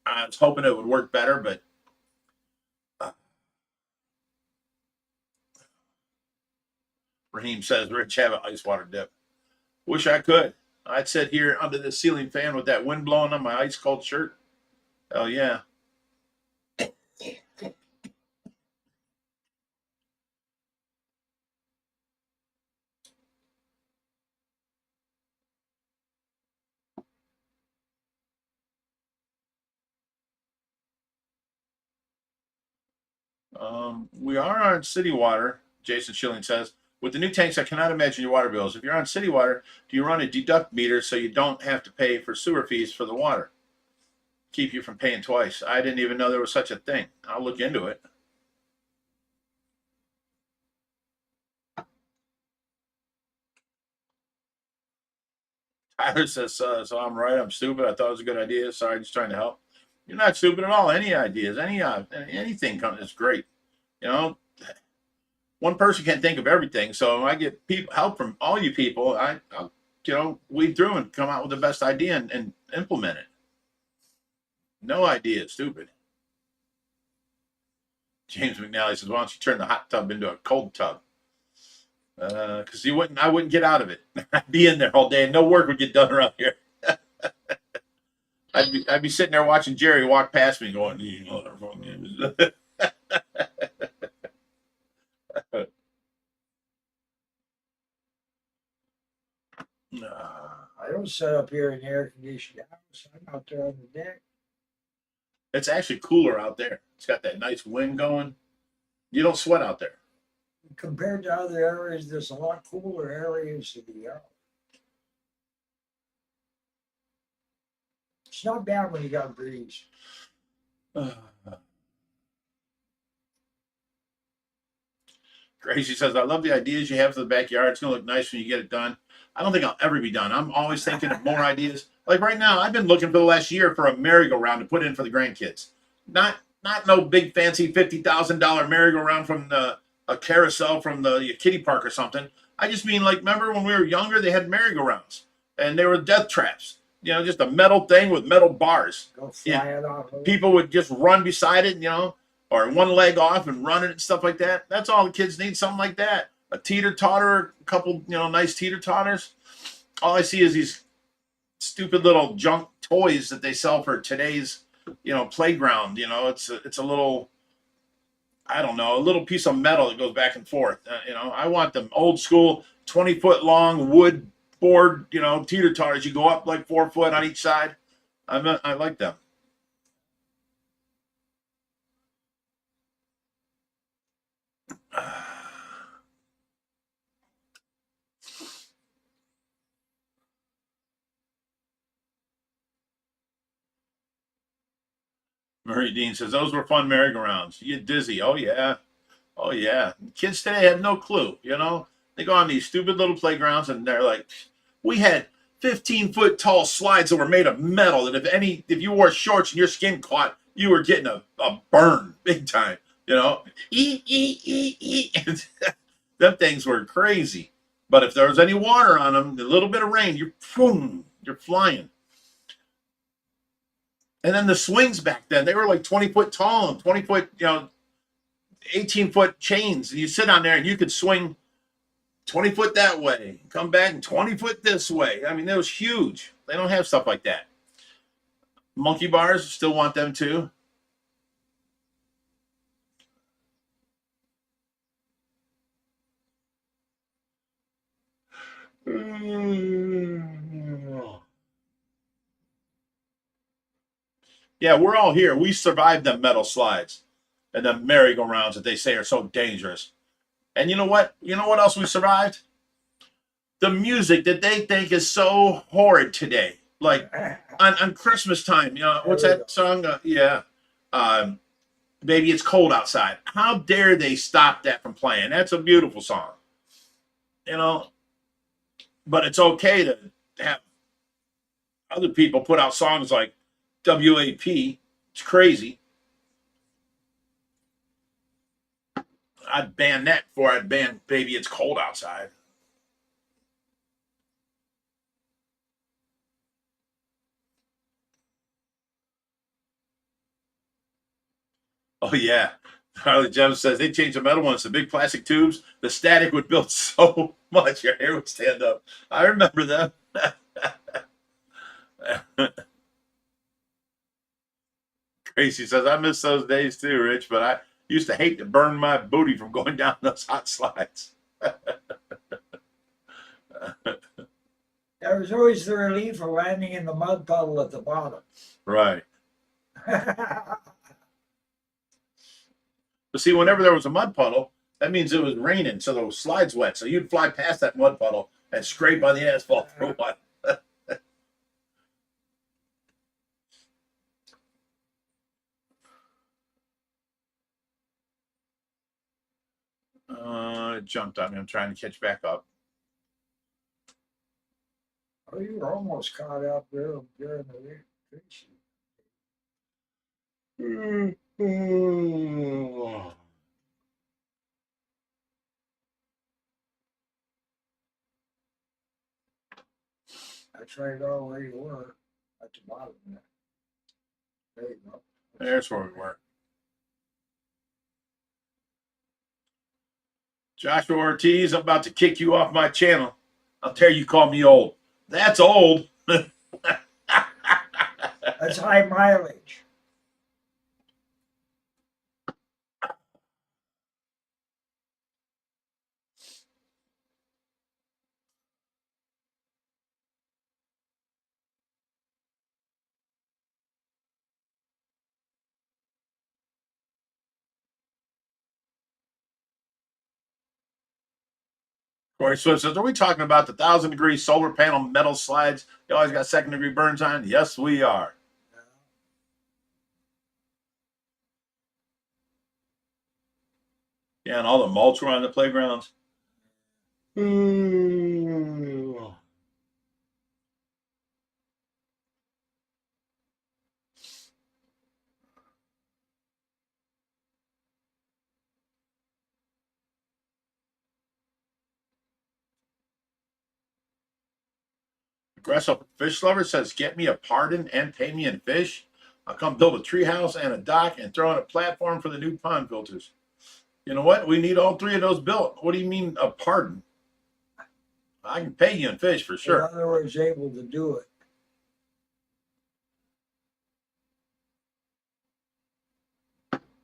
was hoping it would work better, but Raheem says, Rich, have an ice water dip. Wish I could. I'd sit here under the ceiling fan with that wind blowing on my ice cold shirt. Hell yeah. We are on city water, Jason Schilling says. With the new tanks, I cannot imagine your water bills. If you're on city water, do you run a deduct meter so you don't have to pay for sewer fees for the water? Keep you from paying twice. I didn't even know there was such a thing. I'll look into it. Tyler says, so I'm right. I'm stupid. I thought it was a good idea. Sorry, just trying to help. You're not stupid at all. Any ideas, anything is great. You know, one person can't think of everything. So I get help from all you people. I'll weed through and come out with the best idea and implement it. No idea is stupid. James McNally says, "Why don't you turn the hot tub into a cold tub?" Because I wouldn't get out of it. I'd be in there all day, and no work would get done around here. I'd be sitting there watching Jerry walk past me, going, "You motherfucker." I don't set up here in the air conditioned house. I'm out there on the deck. It's actually cooler out there. It's got that nice wind going. You don't sweat out there. Compared to other areas, there's a lot cooler areas to be out. It's not bad when you got a breeze. Tracy says, "I love the ideas you have for the backyard. It's going to look nice when you get it done." I don't think I'll ever be done. I'm always thinking of more ideas. Like right now, I've been looking for the last year for a merry-go-round to put in for the grandkids. Not no big fancy $50,000 merry-go-round from a carousel from the kiddie park or something. I just mean, like, remember when we were younger, they had merry-go-rounds and they were death traps. Just a metal thing with metal bars. Go fly it off. People would just run beside it, or one leg off and run it and stuff like that. That's all the kids need, something like that. A teeter-totter, a couple, nice teeter-totters. All I see is these stupid little junk toys that they sell for today's, playground. It's a little, I don't know, a little piece of metal that goes back and forth. I want them old school, 20-foot long wood board, teeter-totters. You go up like 4 foot on each side. I like them. Murray Dean says, "Those were fun merry-go-rounds. You get dizzy." Oh, yeah. Oh, yeah. Kids today have no clue, They go on these stupid little playgrounds and they're like, we had 15-foot tall slides that were made of metal that if you wore shorts and your skin caught, you were getting a burn big time, Them things were crazy. But if there was any water on them, a little bit of rain, you're flying. And then the swings back then, they were like 20 foot tall and 20 foot, 18-foot chains. And you sit on there and you could swing 20 foot that way, come back and 20 foot this way. I mean, that was huge. They don't have stuff like that. Monkey bars, still want them too. Yeah, we're all here. We survived them metal slides and the merry-go-rounds that they say are so dangerous. And you know what? You know what else we survived? The music that they think is so horrid today. Like on Christmas time, what's that song? Baby, It's Cold Outside. How dare they stop that from playing? That's a beautiful song. But it's okay to have other people put out songs like WAP. It's crazy. I'd ban that before I'd ban Baby, It's Cold Outside. Oh, yeah. Harley Jones says they changed the metal ones to big plastic tubes. The static would build so much your hair would stand up. I remember them. Tracy says, "I miss those days too, Rich, but I used to hate to burn my booty from going down those hot slides." There was always the relief of landing in the mud puddle at the bottom. Right. But see, whenever there was a mud puddle, that means it was raining, so the slide's wet. So you'd fly past that mud puddle and scrape on the asphalt for a while. It jumped on me. I'm trying to catch back up. Oh, you were almost caught up there during the Tracy. That's right all where you were, at the bottom there. There you go. There's where we were. Joshua Ortiz, I'm about to kick you off my channel. I'll tell you call me old. That's old. That's high mileage. Corey Swift says, are we talking about the 1,000-degree solar panel metal slides? You always got second-degree burns on? Yes, we are. Yeah, and all the mulch were on the playgrounds. Aggressive Fish Lover says, get me a pardon and pay me in fish. I'll come build a treehouse and a dock and throw in a platform for the new pond filters. You know what? We need all three of those built. What do you mean a pardon? I can pay you in fish for sure. In other words, able to do it.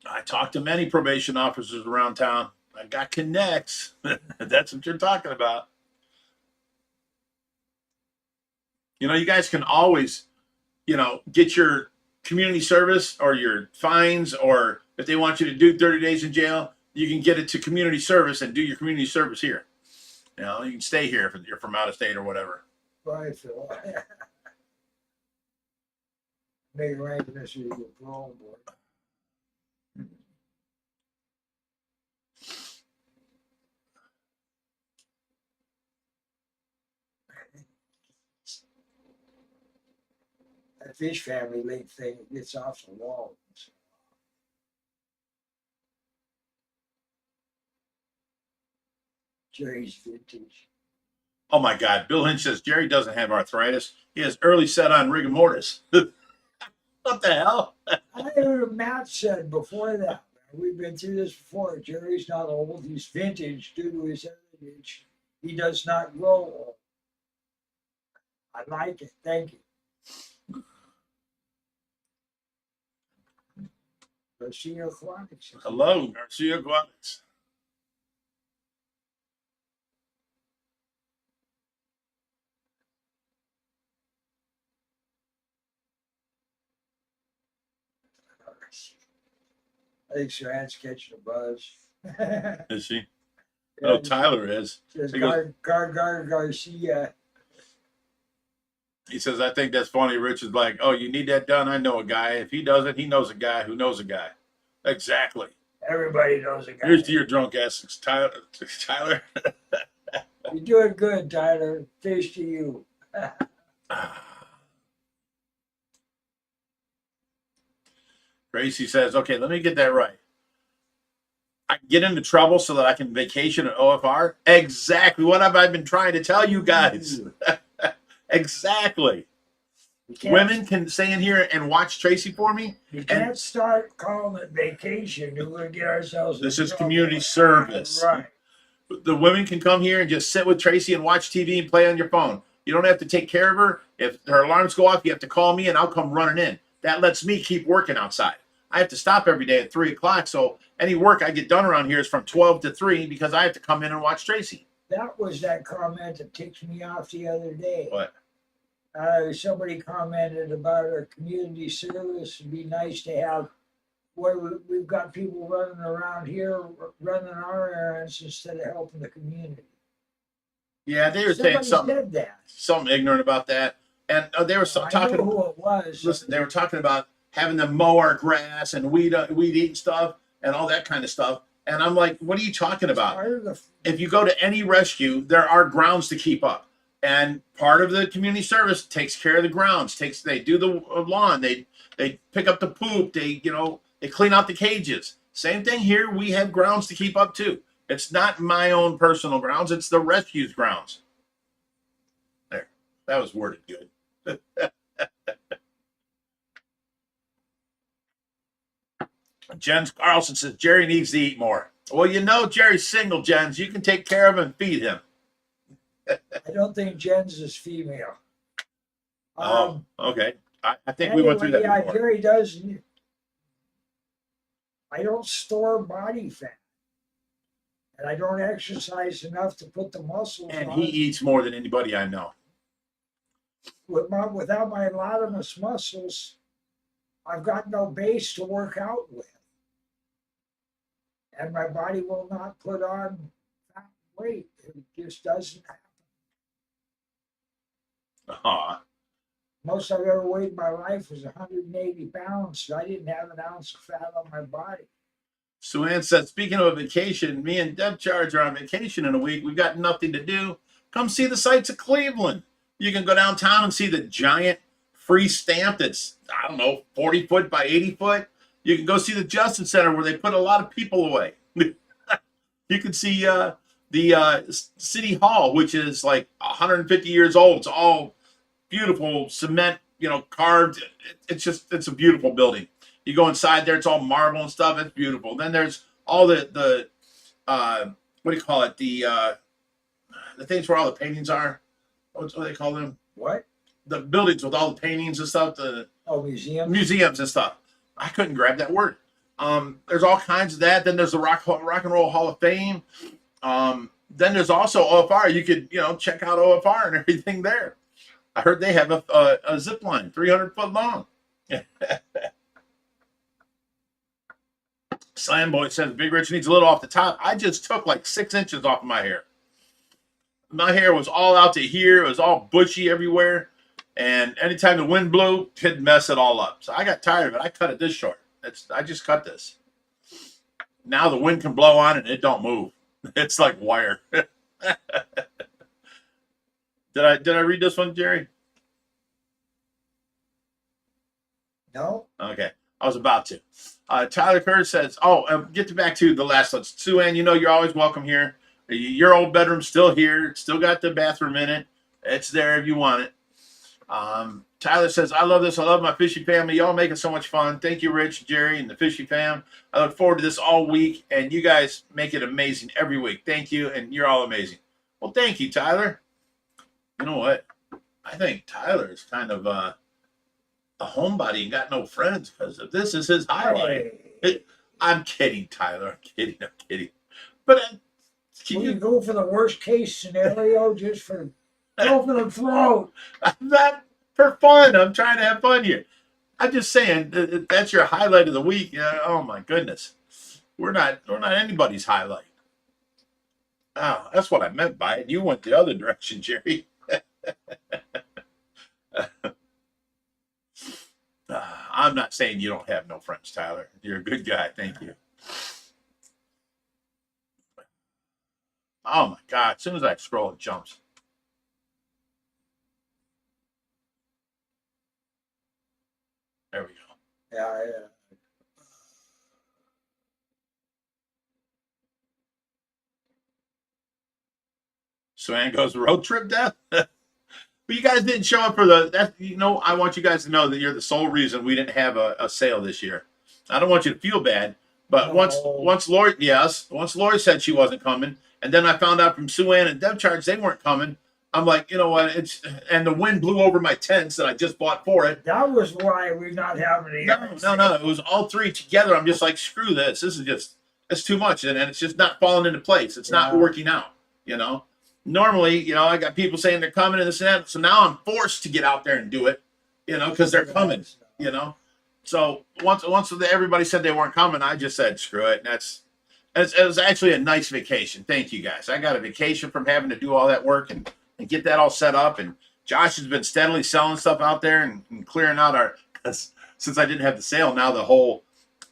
I talked to many probation officers around town. I got connects. That's what you're talking about. You know, you guys can always, you know, get your community service or your fines, or if they want you to do 30 days in jail, you can get it to community service and do your community service here. You know, you can stay here if you're from out of state or whatever. Right, Phil. Big arrangements with your parole board. That fish family link thing gets off the wall. Jerry's vintage. Oh my God. Bill Lynch says Jerry doesn't have arthritis. He has early set on rigor mortis. What the hell? I heard Matt said before that. We've been through this before. Jerry's not old. He's vintage due to his heritage. He does not grow old. I like it. Thank you. Garcia Aquatics. Hello, Garcia Aquatics. I think Saran's catching a buzz. Is she? Oh, Tyler is. Says He goes- Garcia. He says, I think that's funny. Rich is like, oh, you need that done? I know a guy. If he does it, he knows a guy who knows a guy. Exactly. Everybody knows a guy. Here's to your drunk ass, Tyler. You're doing good, Tyler. Fish to you. Tracy says, okay, let me get that right. I can get into trouble so that I can vacation at OFR? Exactly. What have I been trying to tell you guys? Exactly. Women can stay in here and watch Tracy for me. You can't start calling it vacation. We're going to get ourselves in This is trouble. community service. Right. The women can come here and just sit with Tracy and watch TV and play on your phone. You don't have to take care of her. If her alarms go off, you have to call me and I'll come running in. That lets me keep working outside. I have to stop every day at 3 o'clock. So any work I get done around here is from 12 to 3 because I have to come in and watch Tracy. That was that comment that ticked me off the other day. What? Somebody commented about our community service. It'd be nice to have where we've got people running around here running our errands instead of helping the community. Yeah, they were saying Somebody said that. something ignorant about that. And they were I talking. know who it was. Listen, they were talking about having them mow our grass and weed eating stuff and all that kind of stuff. And I'm like, what are you talking about? Part of the If you go to any rescue, there are grounds to keep up. And part of the community service takes care of the grounds. They do the lawn. They pick up the poop. They clean out the cages. Same thing here. We have grounds to keep up too. It's not my own personal grounds. It's the rescue's grounds. There. That was worded good. Jens Carlson says Jerry needs to eat more. Well, you know Jerry's single, Jens. You can take care of him and feed him. I don't think Jen's is female. Oh, okay. I think we went through that yeah, before. Jerry does. I don't store body fat, and I don't exercise enough to put the muscles And on. he eats more than anybody I know. Without my latimus muscles, I've got no base to work out with, and my body will not put on fat weight. It just doesn't happen. Most I've ever weighed in my life was 180 pounds. So I didn't have an ounce of fat on my body. Sue Ann said, speaking of a vacation, me and Deb Charge are on vacation in a week. We've got nothing to do. Come see the sights of Cleveland. You can go downtown and see the giant free stamp that's, I don't know, 40 foot by 80 foot. You can go see the Justice Center where they put a lot of people away. You can see the City Hall, which is like 150 years old. It's all beautiful cement, carved. It's a beautiful building. You go inside there, it's all marble and stuff. It's beautiful. Then there's all the what do you call it? The things where all the paintings are. What do they call them? What? The buildings with all the paintings and stuff. Museums and stuff. I couldn't grab that word. There's all kinds of that. Then there's the Rock and Roll Hall of Fame. Then there's also OFR. You could check out OFR and everything there. I heard they have a zip line, 300 foot long. Slamboy says Big Rich needs a little off the top. I just took like 6 inches off of my hair. My hair was all out to here. It was all bushy everywhere. And anytime the wind blew, it'd mess it all up. So I got tired of it. I cut it this short. I just cut this. Now the wind can blow on it and it don't move. It's like wire. Did I read this one, Jerry? No. Okay. I was about to. Tyler Kerr says, get back to the last one. Sue Ann, you're always welcome here. Your old bedroom's still here. It's still got the bathroom in it. It's there if you want it. Tyler says, I love this. I love my Fishy family. Y'all making so much fun. Thank you, Rich, Jerry, and the Fishy fam. I look forward to this all week, and you guys make it amazing every week. Thank you, and you're all amazing. Well, thank you, Tyler. You know what? I think Tyler is kind of a homebody and got no friends because of this is his highlight. Hey. I'm kidding, Tyler. I'm kidding. But can you go for the worst case scenario just for go for the throat? I'm not for fun. I'm trying to have fun here. I'm just saying that's your highlight of the week. Oh my goodness, we're not anybody's highlight. Oh, that's what I meant by it. You went the other direction, Jerry. I'm not saying you don't have no friends, Tyler. You're a good guy. Thank you. Oh my God. As soon as I scroll, it jumps. There we go. Yeah. Swan goes, road trip death? But you guys didn't show up for I want you guys to know that you're the sole reason we didn't have a sale this year. I don't want you to feel bad, but once Lori said she wasn't coming, and then I found out from Sue Ann and Deb Charge they weren't coming. I'm like, you know what? And the wind blew over my tents that I just bought for it. That was why we're not having any. No. It was all three together. I'm just like, screw this. This is just, it's too much. And it's just not falling into place. It's not working out, Normally, I got people saying they're coming and this and that. So now I'm forced to get out there and do it, because they're coming, So once everybody said they weren't coming, I just said, screw it. And it was actually a nice vacation. Thank you guys. I got a vacation from having to do all that work and get that all set up. And Josh has been steadily selling stuff out there and clearing out since I didn't have the sale, now the whole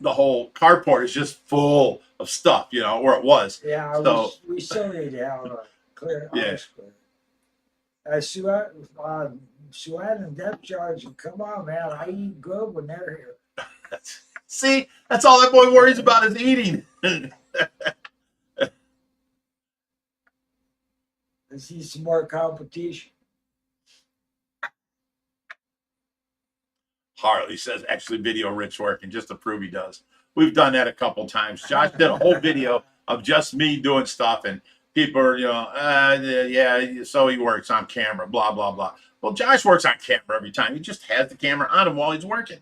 carport is just full of stuff, or it was. Yeah, so we still need to have a clear. Yeah. Suad and Deb Charge, come on, man. I eat good when they're here. See, that's all that boy worries about is eating. Let's see some more competition. Harley says actually video Rich working just to prove he does. We've done that a couple times. Josh did a whole video of just me doing stuff, and people are, yeah, so he works on camera, blah, blah, blah. Well, Josh works on camera every time. He just has the camera on him while he's working.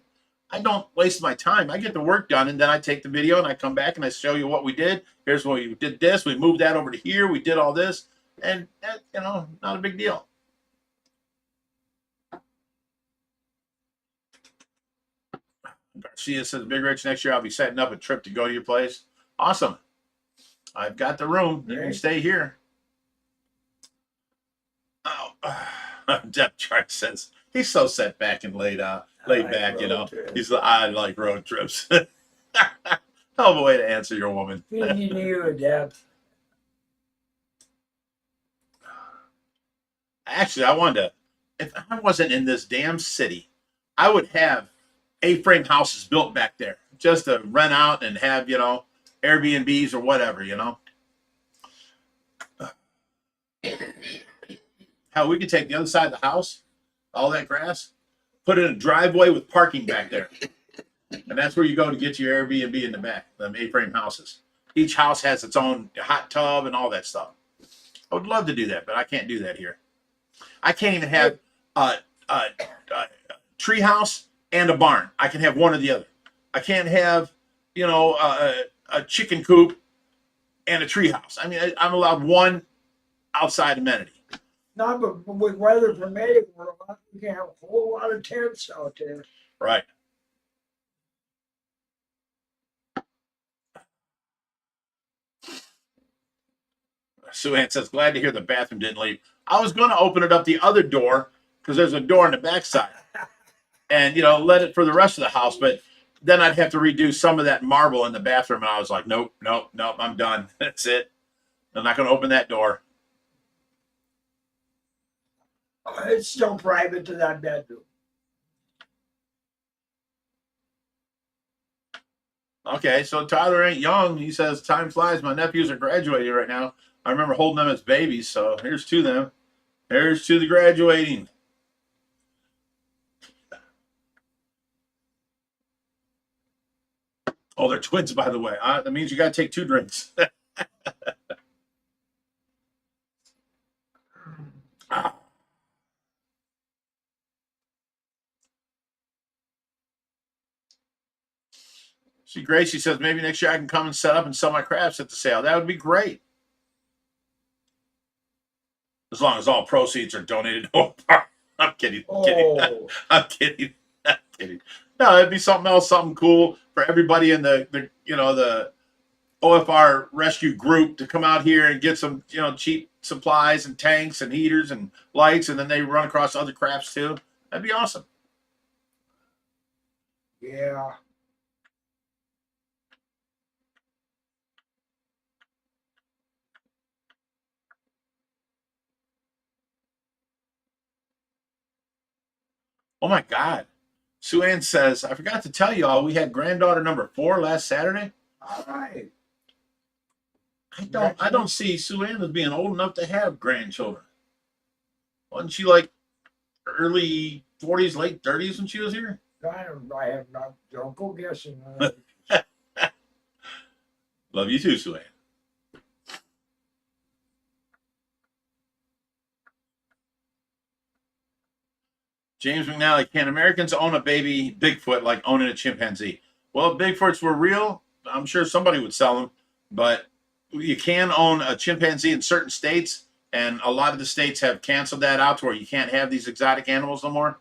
I don't waste my time. I get the work done, and then I take the video, and I come back, and I show you what we did. Here's what we did this. We moved that over to here. We did all this, and that, not a big deal. Garcia says, Big Rich, next year I'll be setting up a trip to go to your place. Awesome. I've got the room. You can stay here. Oh, Jeff Chart says, he's so set back and laid back, He's I like road trips. Hell of a way to answer your woman. Feeding you, Deb. Actually, I wanted to, if I wasn't in this damn city, I would have A-frame houses built back there just to rent out and have, Airbnbs or whatever, Hell, we could take the other side of the house, all that grass, put it in a driveway with parking back there. And that's where you go to get your Airbnb in the back, them A-frame houses. Each house has its own hot tub and all that stuff. I would love to do that, but I can't do that here. I can't even have a tree house and a barn. I can have one or the other. I can't have, a chicken coop and a tree house. I mean, I'm allowed one outside amenity. No, but with weather permitting, we can have a whole lot of tents out there. Right. Sue Ann says, glad to hear the bathroom didn't leave. I was going to open it up the other door because there's a door on the backside and, let it for the rest of the house. But then I'd have to redo some of that marble in the bathroom. And I was like, nope, I'm done. That's it. I'm not going to open that door. It's still private to that bedroom. Okay, so Tyler ain't young. He says, time flies. My nephews are graduating right now. I remember holding them as babies, so here's to them. Here's to the graduating. Oh, they're twins, by the way. That means you got to take 2 drinks. See, Gracie says, maybe next year I can come and set up and sell my crafts at the sale. That would be great. As long as all proceeds are donated. I'm kidding. I'm kidding. No, it'd be something else, something cool for everybody in the OFR rescue group to come out here and get some, cheap supplies and tanks and heaters and lights, and then they run across other crafts too. That'd be awesome. Yeah. Oh my God. Sue Ann says, I forgot to tell you all, we had granddaughter number 4 last Saturday. All right. I don't see Sue Ann as being old enough to have grandchildren. Wasn't she like early 40s, late 30s when she was here? I have not. Don't go guessing. Love you too, Sue Ann. James McNally, can Americans own a baby Bigfoot like owning a chimpanzee? Well, if Bigfoots were real, I'm sure somebody would sell them, but you can own a chimpanzee in certain states, and a lot of the states have canceled that out to where you can't have these exotic animals no more.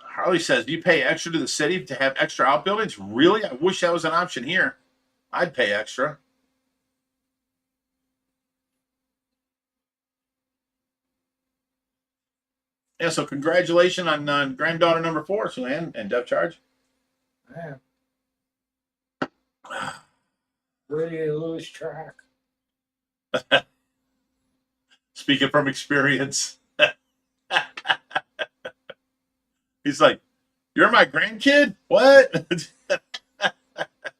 Harley says, do you pay extra to the city to have extra outbuildings? Really? I wish that was an option here. I'd pay extra. Yeah, so congratulations on granddaughter number 4, Sue Ann, and Deb Charge. Yeah. Where do you lose track? Speaking from experience. He's like, you're my grandkid? What?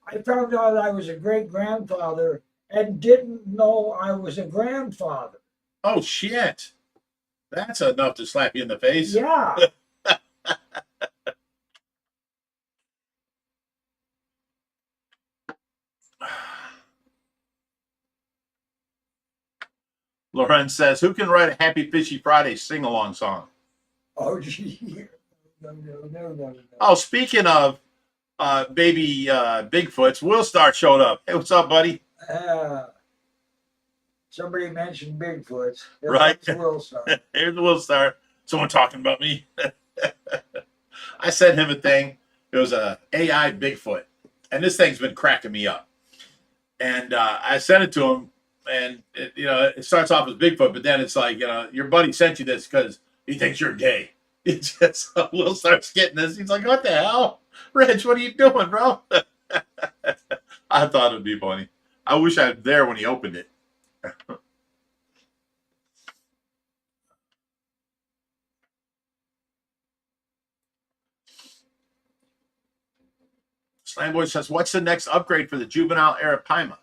I found out I was a great grandfather and didn't know I was a grandfather. Oh shit. That's enough to slap you in the face. Yeah. Lorenz says, who can write a Happy Fishy Friday sing-along song? Oh, gee. No. Oh, speaking of baby Bigfoots, Will Star showed up. Hey, what's up, buddy? Somebody mentioned Bigfoot. Right. Will start. Here's Will Star. Someone talking about me. I sent him a thing. It was a AI Bigfoot, and this thing's been cracking me up. And I sent it to him, and it starts off as Bigfoot, but then it's like, your buddy sent you this because he thinks you're gay. It just Will starts getting this. He's like, what the hell, Rich? What are you doing, bro? I thought it'd be funny. I wish I was there when he opened it. Slamboy says, what's the next upgrade for the juvenile arapaima?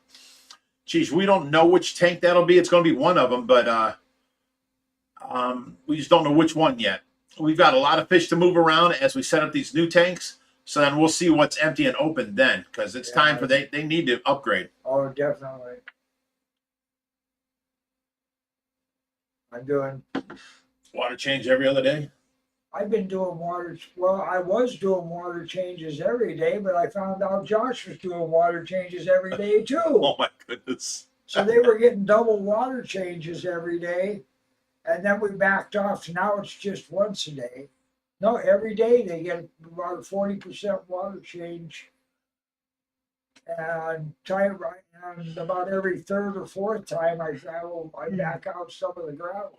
Geez, we don't know which tank that'll be. It's going to be one of them, but we just don't know which one yet. We've got a lot of fish to move around as we set up these new tanks. So then we'll see what's empty and open then, because it's time for they need to upgrade. Oh, definitely. I'm doing Water change every other day. I've been doing I was doing water changes every day, but I found out Josh was doing water changes every day too. Oh my goodness. So they were getting double water changes every day. And then we backed off. Now it's just once a day. No, every day they get about a 40% water change. And about every third or fourth time I back out some of the gravel.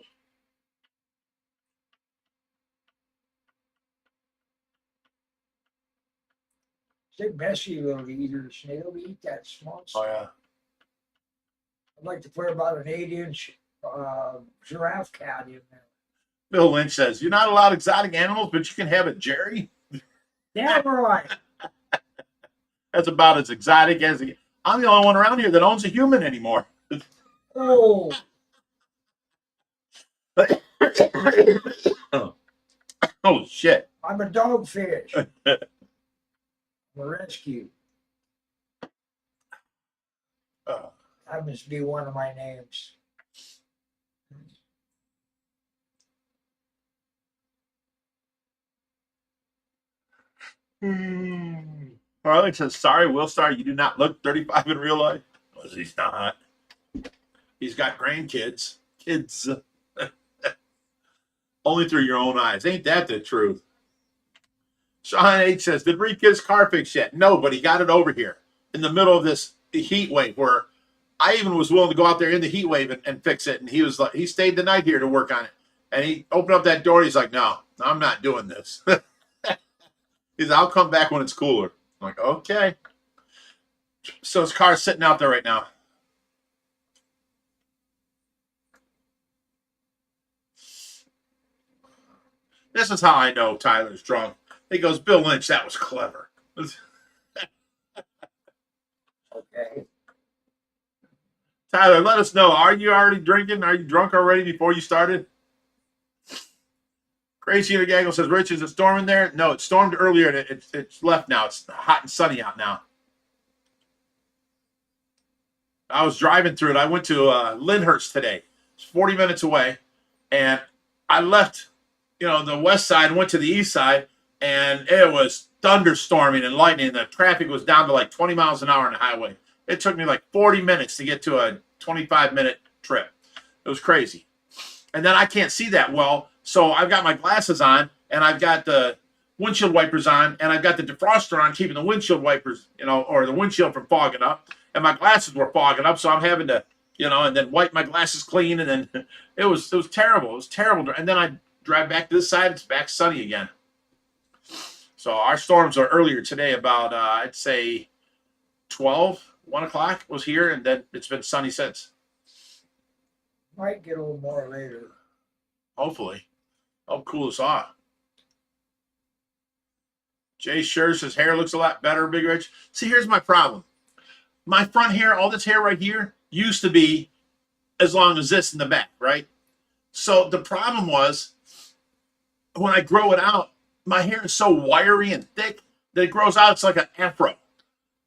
They're messy little eaters. They'll eat that small stuff. Oh yeah. I'd like to put about an 8-inch giraffe cat in there. Bill Lynch says, you're not allowed exotic animals, but you can have a Jerry. Damn right. That's about as exotic as I'm the only one around here that owns a human anymore. Oh. Oh shit. I'm a dogfish. I'm a rescue. That must be one of my names. Harlan says, sorry, Will Star, you do not look 35 in real life. Well, he's not. He's got grandkids. Kids. Only through your own eyes. Ain't that the truth? Sean H says, did Reed get his car fixed yet? No, but he got it over here in the middle of this heat wave where I even was willing to go out there in the heat wave and fix it. And he was like, he stayed the night here to work on it. And he opened up that door. He's like, no, I'm not doing this. He said, I'll come back when it's cooler. I'm like, okay. So his car's sitting out there right now. This is how I know Tyler's drunk. He goes, Bill Lynch, that was clever. Okay. Tyler, let us know. Are you already drinking? Are you drunk already before you started? Tracy in the gaggle says, Rich, is it storming there? No, it stormed earlier and it's left now. It's hot and sunny out now. I was driving through it. I went to Lyndhurst today. It's 40 minutes away. And I left, the west side and went to the east side. And it was thunderstorming and lightning. The traffic was down to like 20 miles an hour on the highway. It took me like 40 minutes to get to a 25-minute trip. It was crazy. And then I can't see that well. So I've got my glasses on, and I've got the windshield wipers on, and I've got the defroster on, keeping the windshield wipers, or the windshield from fogging up. And my glasses were fogging up, so I'm having to, and then wipe my glasses clean. And then it was terrible. It was terrible. And then I drive back to this side. It's back sunny again. So our storms are earlier today, about I'd say 1 o'clock was here, and then it's been sunny since. Might get a little more later. Hopefully. I'll cool us off. Jay Sure says hair looks a lot better, Big Rich. See, here's my problem. My front hair, all this hair right here, used to be as long as this in the back, right? So the problem was when I grow it out, my hair is so wiry and thick that it grows out. It's like an afro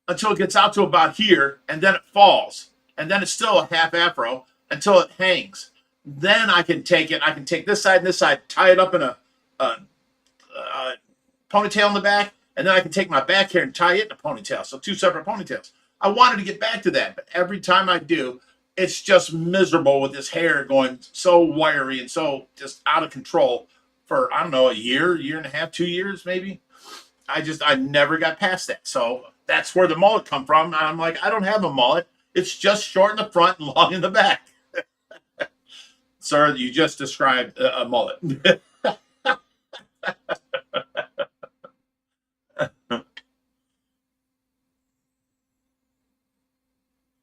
until it gets out to about here, and then it falls, and then it's still a half afro until it hangs. Then I can take it. I can take this side and this side, tie it up in a ponytail in the back, and then I can take my back hair and tie it in a ponytail. So 2 separate ponytails. I wanted to get back to that, but every time I do, it's just miserable with this hair going so wiry and so just out of control for, I don't know, a year and a half, 2 years maybe. I never got past that. So that's where the mullet come from. I'm like, I don't have a mullet. It's just short in the front and long in the back. Sir, you just described a mullet.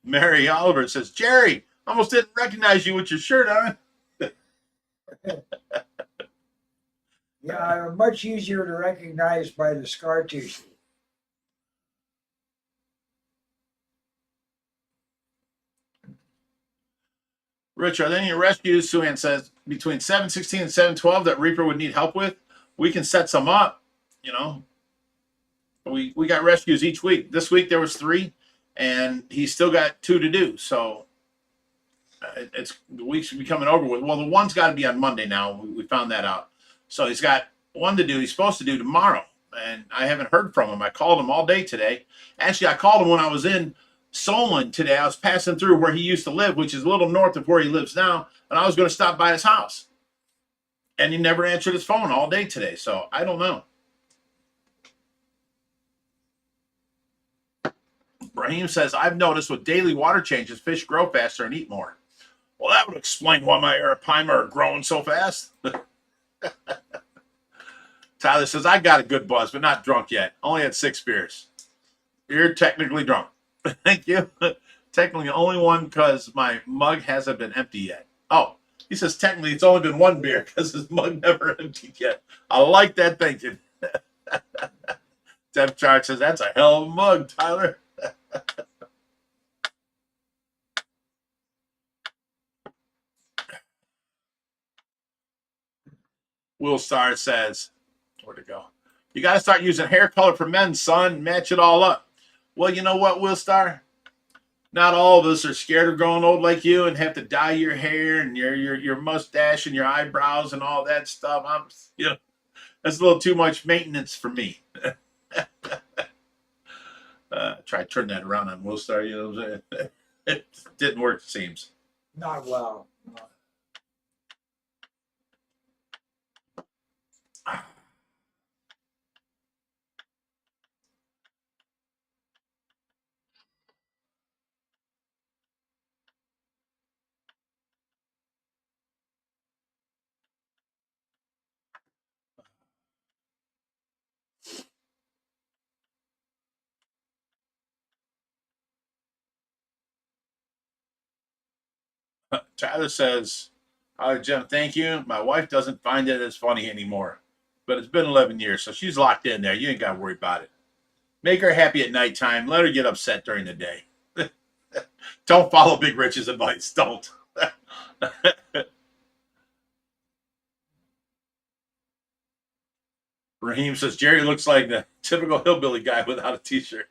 Mary Oliver says, Jerry, almost didn't recognize you with your shirt on. Yeah, much easier to recognize by the scar tissue. Rich, are there any rescues, Suhan says, between 716 and 712 that Reaper would need help with? We can set some up, you know. We got rescues each week. This week there was 3, and he's still got 2 to do. So it's the week should be coming over with. Well, the one's got to be on Monday now. We found that out. So he's got 1 to do. He's supposed to do tomorrow, and I haven't heard from him. I called him all day today. Actually, I called him when I was in Solon today. I was passing through where he used to live, which is a little north of where he lives now, and I was going to stop by his house. And he never answered his phone all day today, so I don't know. Raheem says, I've noticed with daily water changes, fish grow faster and eat more. Well, that would explain why my arapaima are growing so fast. Tyler says, I got a good buzz, but not drunk yet. Only had 6 beers. You're technically drunk. Thank you. Technically only one because my mug hasn't been empty yet. Oh, he says technically it's only been 1 beer because his mug never emptied yet. I like that thinking. Deb Chart says, that's a hell of a mug, Tyler. Will Star says, where'd it go? You got to start using hair color for men, son. Match it all up. Well, you know what, Will Star? Not all of us are scared of growing old like you and have to dye your hair and your mustache and your eyebrows and all that stuff. That's a little too much maintenance for me. Try to turn that around on Will Star. You know what I'm saying? It didn't work, it seems. Not well. Tyler says, "Hi, Jim. Thank you. My wife doesn't find it as funny anymore, but it's been 11 years, so she's locked in there. You ain't got to worry about it. Make her happy at nighttime. Let her get upset during the day. Don't follow Big Rich's advice. Don't." Raheem says, Jerry looks like the typical hillbilly guy without a t-shirt.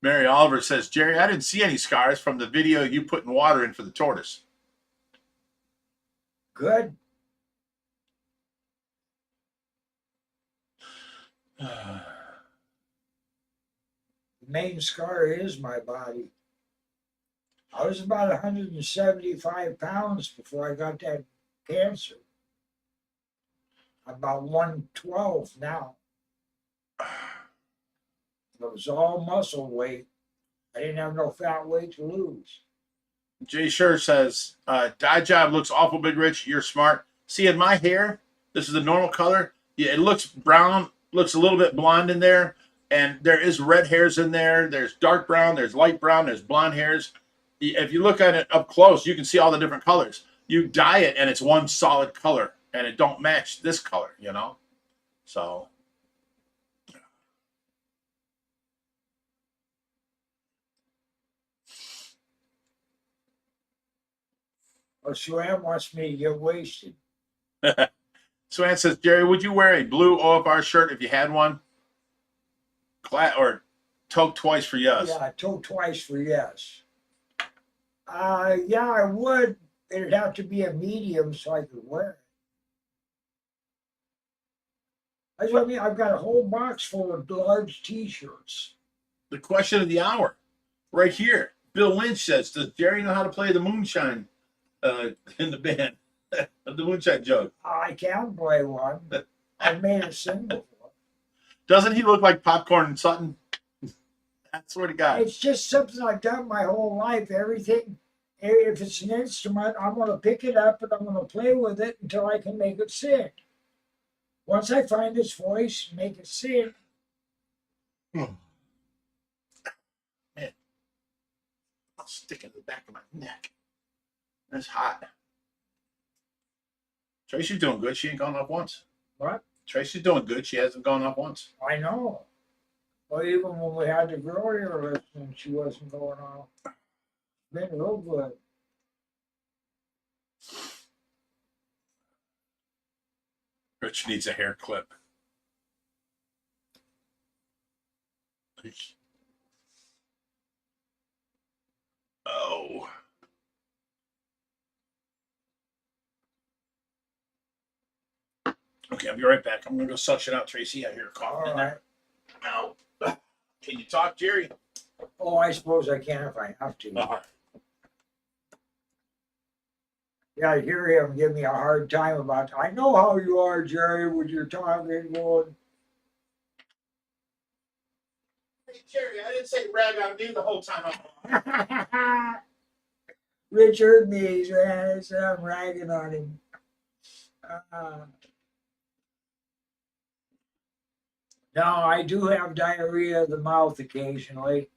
Mary Oliver says, Jerry, I didn't see any scars from the video you putting water in for the tortoise. Good. The main scar is my body. I was about 175 pounds before I got that cancer. I'm about 112 now. It was all muscle weight. I didn't have no fat weight to lose. Jay Sure says, dye job looks awful, Big Rich. You're smart. See, in my hair, this is the normal color. Yeah, it looks brown, looks a little bit blonde in there, and there is red hairs in there. There's dark brown, there's light brown, there's blonde hairs. If you look at it up close, you can see all the different colors. You dye it, and it's one solid color, and it don't match this color, you know? So Well, Swan wants me to get wasted. Swan says, Jerry, would you wear a blue OFR shirt if you had one? Or toke twice for yes. Yeah, I told twice for yes. Yeah, I would. It'd have to be a medium so I could wear it. That's what I mean. I've got a whole box full of large T-shirts. The question of the hour, right here. Bill Lynch says, does Jerry know how to play the moonshine in the band? The moonshine jug. I can play one. I've made it sing before. Doesn't he look like Popcorn and Sutton? I swear to God. It's just something I've done my whole life. Everything, if it's an instrument, I'm going to pick it up and I'm going to play with it until I can make it sing. Once I find its voice and make it sing. Man, I'll stick it in the back of my neck. That's hot. Tracy's doing good. She ain't gone up once. What? Tracy's doing good. She hasn't gone up once. I know. Well, even when we had the girl here listening, she wasn't going on. Been real good. Rich needs a hair clip. Oh. Okay, I'll be right back. I'm gonna go suction out Tracy. I hear her coughing in there. Now, can you talk, Jerry? Oh, I suppose I can if I have to. Yeah, I hear him give me a hard time about. I know how you are, Jerry, when you're talking, going. Hey, Jerry, I didn't say rag on me the whole time. Rich heard me, man. So I'm ragging on him. Now, I do have diarrhea of the mouth occasionally.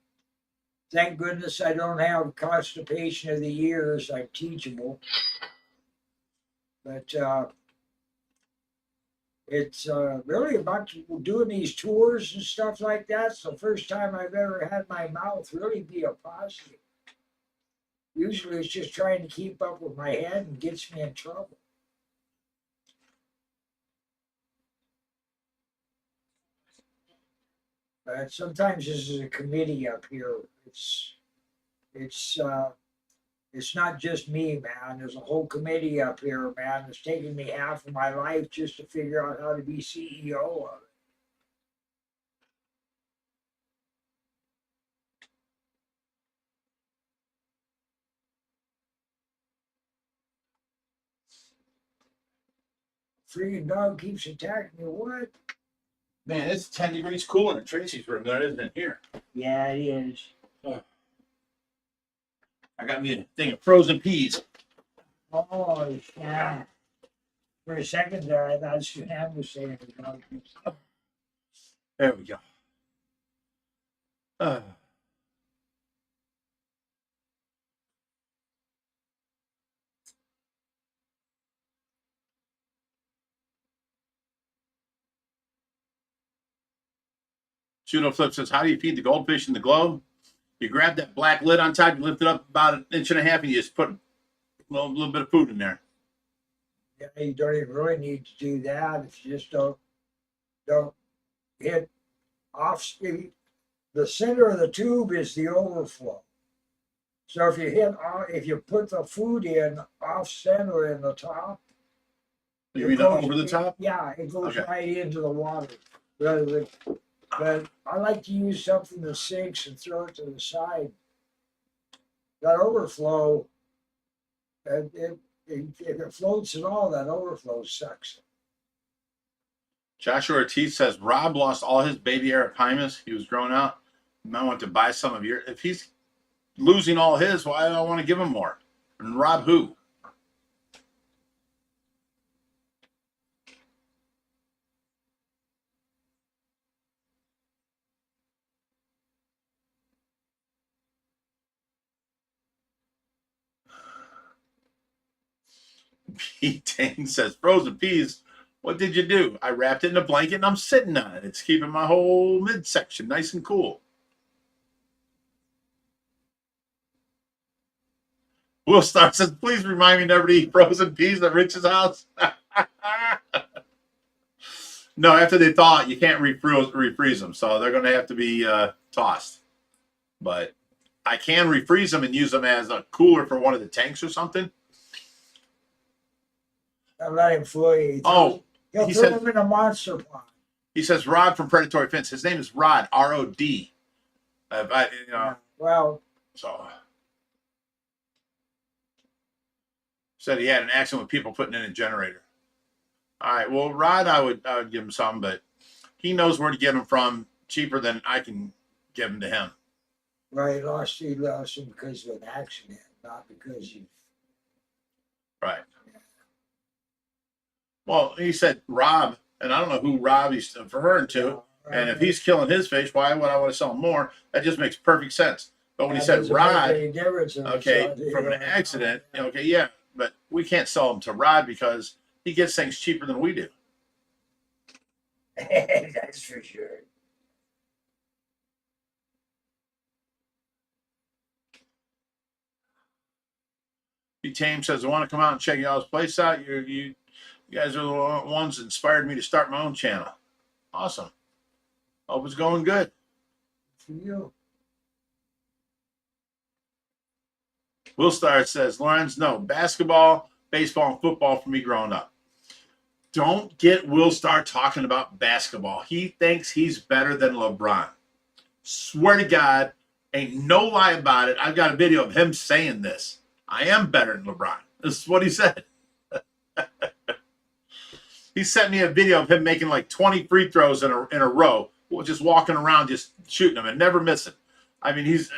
Thank goodness I don't have constipation of the ears. I'm teachable. But it's really about doing these tours and stuff like that. It's the first time I've ever had my mouth really be a positive. Usually it's just trying to keep up with my head and gets me in trouble. But sometimes this is a committee up here. It's not just me, man. There's a whole committee up here, man. It's taken me half of my life just to figure out how to be CEO of it. Freaking dog keeps attacking me. What? Man, it's 10 degrees cooler in Tracy's room than it is in here. Yeah, it is. I got me a thing of frozen peas. Oh, yeah. For a second there, I thought Suzanne was saying the dog keeps. There we go. Judo Flip says, how do you feed the goldfish in the globe? You grab that black lid on top, you lift it up about an inch and a half, and you just put a little bit of food in there. Yeah, you don't even really need to do that if you just don't hit off speed. The center of the tube is the overflow. So if you put the food in off center in the top, You mean over the top? Yeah, it goes Okay. right into the water. But I like to use something that sinks and throw it to the side. That overflow, if it floats at all, that overflow sucks. Joshua Ortiz says, Rob lost all his baby arapaimas. He was grown out. You might want to buy some of your. If he's losing all his, why do I want to give him more? And Rob who? Pete Tang says, frozen peas. What did you do? I wrapped it in a blanket and I'm sitting on it. It's keeping my whole midsection nice and cool. Will Star says, please remind me never to eat frozen peas at Rich's house. No, after they thaw, you can't refreeze them, so they're going to have to be tossed. But I can refreeze them and use them as a cooler for one of the tanks or something. I'll let him fool you. Oh, He'll he throw said- him in a monster pond. He says Rod from Predatory Fence. His name is Rod, R-O-D. Yeah. Well, So said he had an accident with people putting in a generator. All right, well, Rod, I would give him some, but he knows where to get them from cheaper than I can give them to him. right, he lost him because of an accident, not because he. Right. Well, he said Rob, and I don't know who Rob he's referring to. And if he's killing his fish, why would I want to sell him more? That just makes perfect sense. But when he said Rod, okay, from an accident, okay, yeah, but we can't sell him to Rod because he gets things cheaper than we do. That's for sure. B Tame says, I want to come out and check y'all's place out. You guys are the ones that inspired me to start my own channel. Awesome. Hope it's going good. For you. Will Star says, Lawrence, no, basketball, baseball, and football for me growing up. Don't get Will Star talking about basketball. He thinks he's better than LeBron. Swear to God, ain't no lie about it. I've got a video of him saying this. I am better than LeBron. This is what he said. He sent me a video of him making like 20 free throws in a row, just walking around, just shooting them and never missing. I mean, he's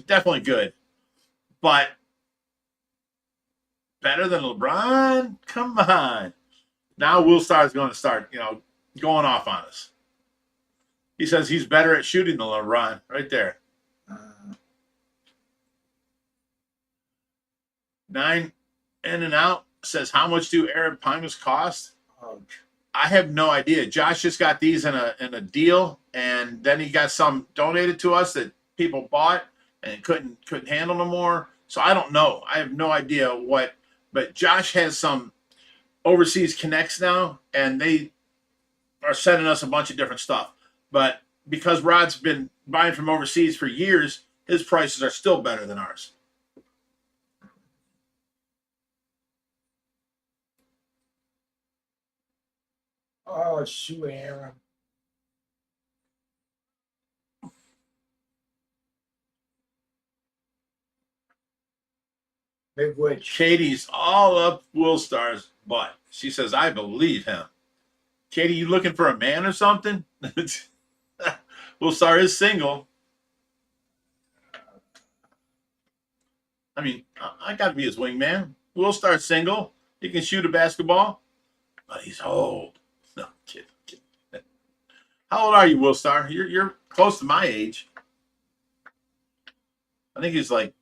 definitely good, but better than LeBron? Come on. Now Will Star is going to start, going off on us. He says he's better at shooting than LeBron, right there. 9 in and out says, how much do arapaimas cost? I have no idea. Josh just got these in a deal, and then he got some donated to us that people bought and couldn't handle no more. So I don't know. I have no idea what. But Josh has some overseas connects now, and they are sending us a bunch of different stuff. But because Rod's been buying from overseas for years, his prices are still better than ours. Oh, Sue Aaron. Big witch. Katie's all up Will Star's butt. She says, I believe him. Katie, you looking for a man or something? Will Star is single. I mean, I got to be his wingman. Will Star's single. He can shoot a basketball, but he's old. No, kid. How old are you, Will Star? You're close to my age. I think he's like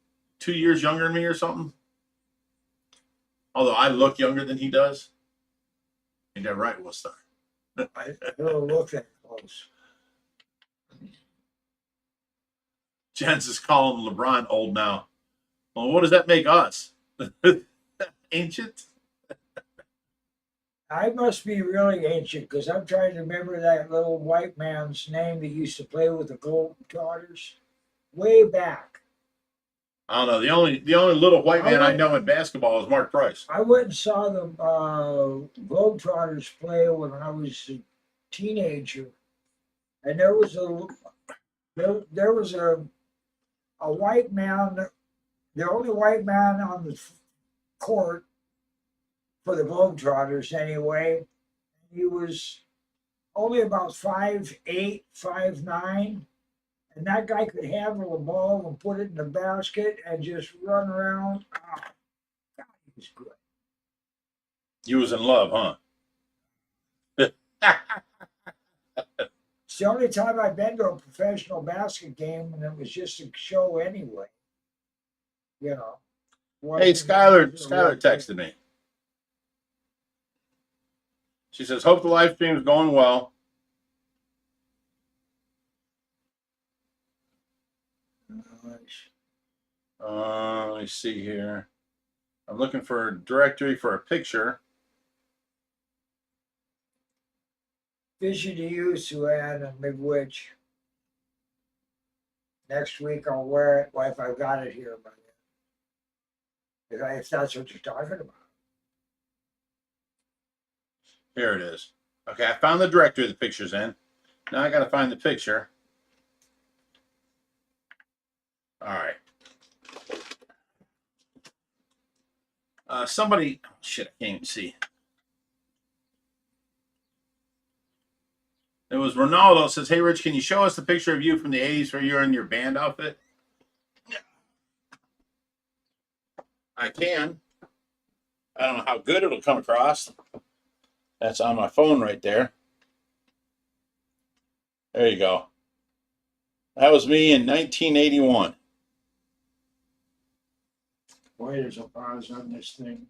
2 years younger than me or something. Although I look younger than he does. Ain't that right, Will Star? I don't look that close. Jens is calling LeBron old now. Well, what does that make us? Ancient? I must be really ancient because I'm trying to remember that little white man's name that used to play with the Globetrotters way back. I don't know. The only little white man I know in basketball is Mark Price. I went and saw the Globetrotters play when I was a teenager, and there was a white man, the only white man on the court for the Globetrotters anyway. He was only about 5'8", 5'9", and that guy could handle a ball and put it in the basket and just run around. Oh, God, he was good. You was in love, huh? It's the only time I've been to a professional basket game, and it was just a show anyway. You know. Hey, Skylar texted me. She says, hope the live stream is going well. Let me see here. I'm looking for a directory for a picture. Fishy to you, Sue Ann and Midwich. Next week I'll wear it. Well, if I've got it here by then. If that's what you're talking about. Here it is. Okay, I found the directory the picture's in. Now I got to find the picture. All right. Somebody, oh, shit, I can't even see. It was Ronaldo says, "Hey, Rich, can you show us the picture of you from the 80s where you're in your band outfit?" I can. I don't know how good it'll come across. That's on my phone right there. There you go. That was me in 1981. Boy, there's a pause on this thing.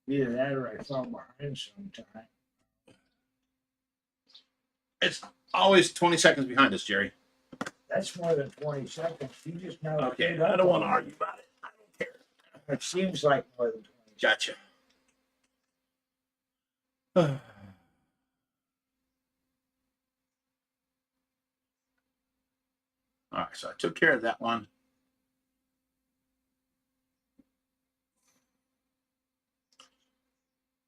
Either that or I fell behind sometime. It's always 20 seconds behind us, Jerry. That's more than 20 seconds. You just now. Okay, I don't want to argue about it. I don't care. It seems like more than 20 Gotcha. All right, so I took care of that one.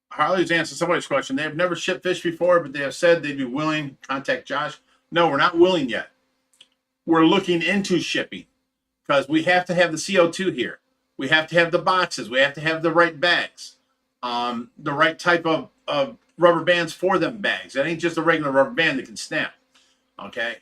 Harley's answered somebody's question. They have never shipped fish before, but they have said they'd be willing. Contact Josh. No, we're not willing yet. We're looking into shipping because we have to have the CO2 here. We have to have the boxes. We have to have the right bags, the right type of rubber bands for them bags. That ain't just a regular rubber band that can snap. Okay.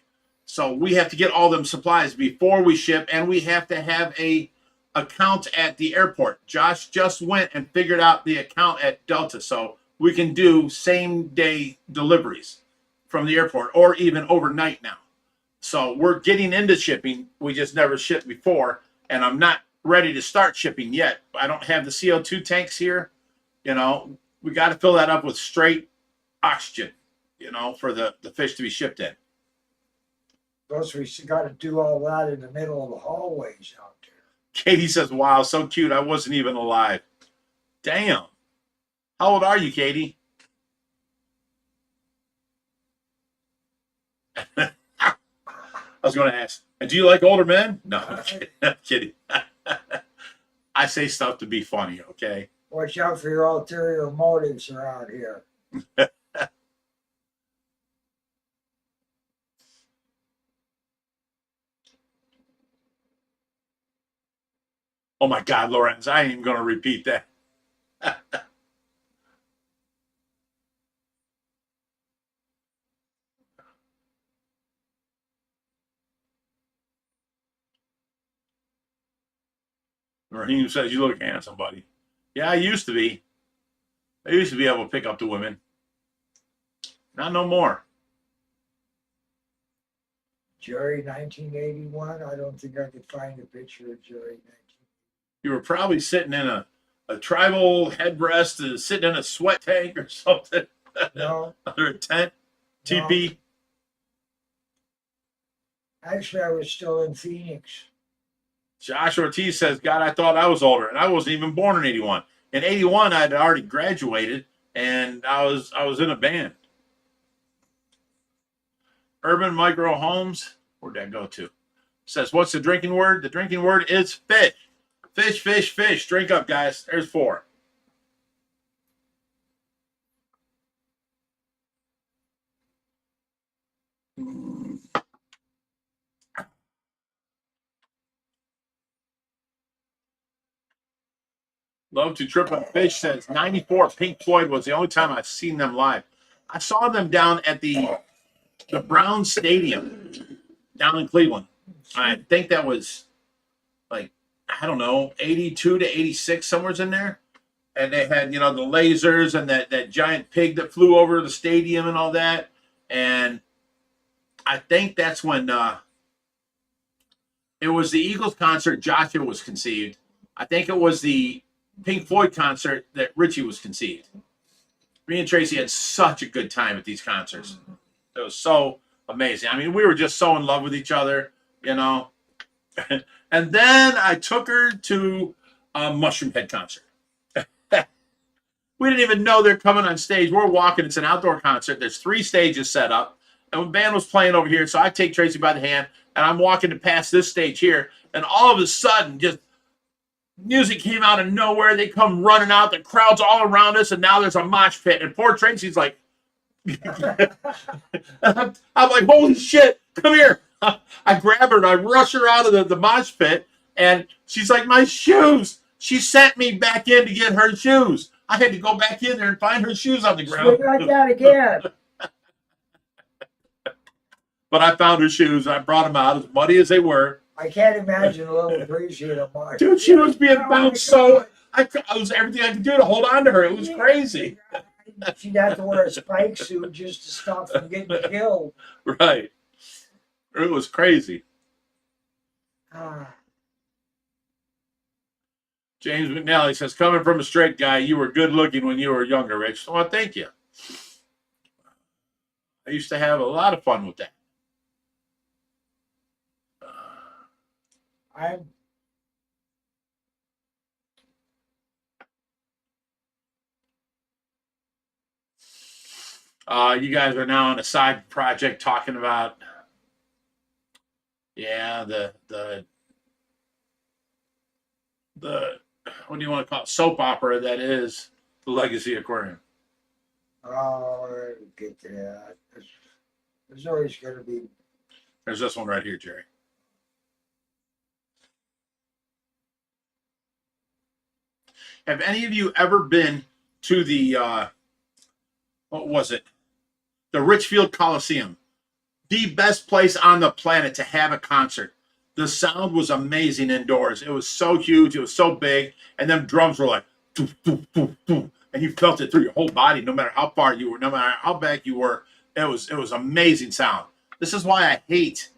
So we have to get all them supplies before we ship, and we have to have a account at the airport. Josh just went and figured out the account at Delta, so we can do same day deliveries from the airport or even overnight now. So we're getting into shipping. We just never shipped before, and I'm not ready to start shipping yet. I don't have the CO2 tanks here. You know, we got to fill that up with straight oxygen, you know, for the fish to be shipped in. Plus, we got to do all that in the middle of the hallways out there. Katie says, "Wow, so cute. I wasn't even alive." Damn. How old are you, Katie? I was going to ask, do you like older men? No, I'm kidding. I'm kidding. I say stuff to be funny, okay? Watch out for your ulterior motives around here. Oh my God, Lorenz, I ain't even going to repeat that. Raheem says, "You look handsome, buddy." Yeah, I used to be. I used to be able to pick up the women. Not no more. Jerry, 1981. I don't think I could find a picture of Jerry. You were probably sitting in a tribal headrest, sitting in a sweat tank or something. No. Under a tent, TP. No. Actually, I was still in Phoenix. Josh Ortiz says, "God, I thought I was older, and I wasn't even born in '81. In '81, I'd already graduated, and I was in a band." Urban Micro Homes, where'd that go to? Says, "What's the drinking word?" The drinking word is fish. Fish, fish, fish. Drink up, guys. There's 4. Love to Trip on Fish says 94 Pink Floyd was the only time I've seen them live. I saw them down at the Brown Stadium down in Cleveland. I think that was like, I don't know, 82 to 86, somewhere's in there. And they had, you know, the lasers and that giant pig that flew over the stadium and all that. And I think that's when it was the Eagles concert Joshua was conceived. I think it was the Pink Floyd concert that Richie was conceived. Me and Tracy had such a good time at these concerts. It was so amazing. I mean, we were just so in love with each other, you know. And then I took her to Mushroom Head concert. We didn't even know they're coming on stage. We're walking. It's an outdoor concert. There's 3 stages set up. And the band was playing over here. So I take Tracy by the hand, and I'm walking to pass this stage here. And all of a sudden, just music came out of nowhere. They come running out. The crowd's all around us, and now there's a mosh pit. And poor Tracy's like, I'm like, holy shit, come here. I grab her and I rush her out of the mosh pit. And she's like, my shoes. She sent me back in to get her shoes. I had to go back in there and find her shoes on the ground. Swing like that again. But I found her shoes. I brought them out as muddy as they were. I can't imagine a little breezy in a marsh. Dude, she was being Oh, bounced my so. God. I was everything I could do to hold on to her. It was crazy. She'd have to wear a spike suit just to stop from getting killed. Right. It was crazy. Ah, James McNally says, coming from a straight guy, you were good looking when you were younger, Rich. Well, thank you. I used to have a lot of fun with that. I'm You guys are now on a side project talking about, the what do you want to call it? Soap opera that is the Legacy Aquarium. oh, get to that. There's always going to be. There's this one right here, Jerry. Have any of you ever been to the what was it? The Richfield Coliseum, the best place on the planet to have a concert. The sound was amazing indoors. It was so huge. It was so big. And them drums were like, doo, doo, doo, doo. And you felt it through your whole body, no matter how far you were, no matter how back you were. It was amazing sound. This is why I hate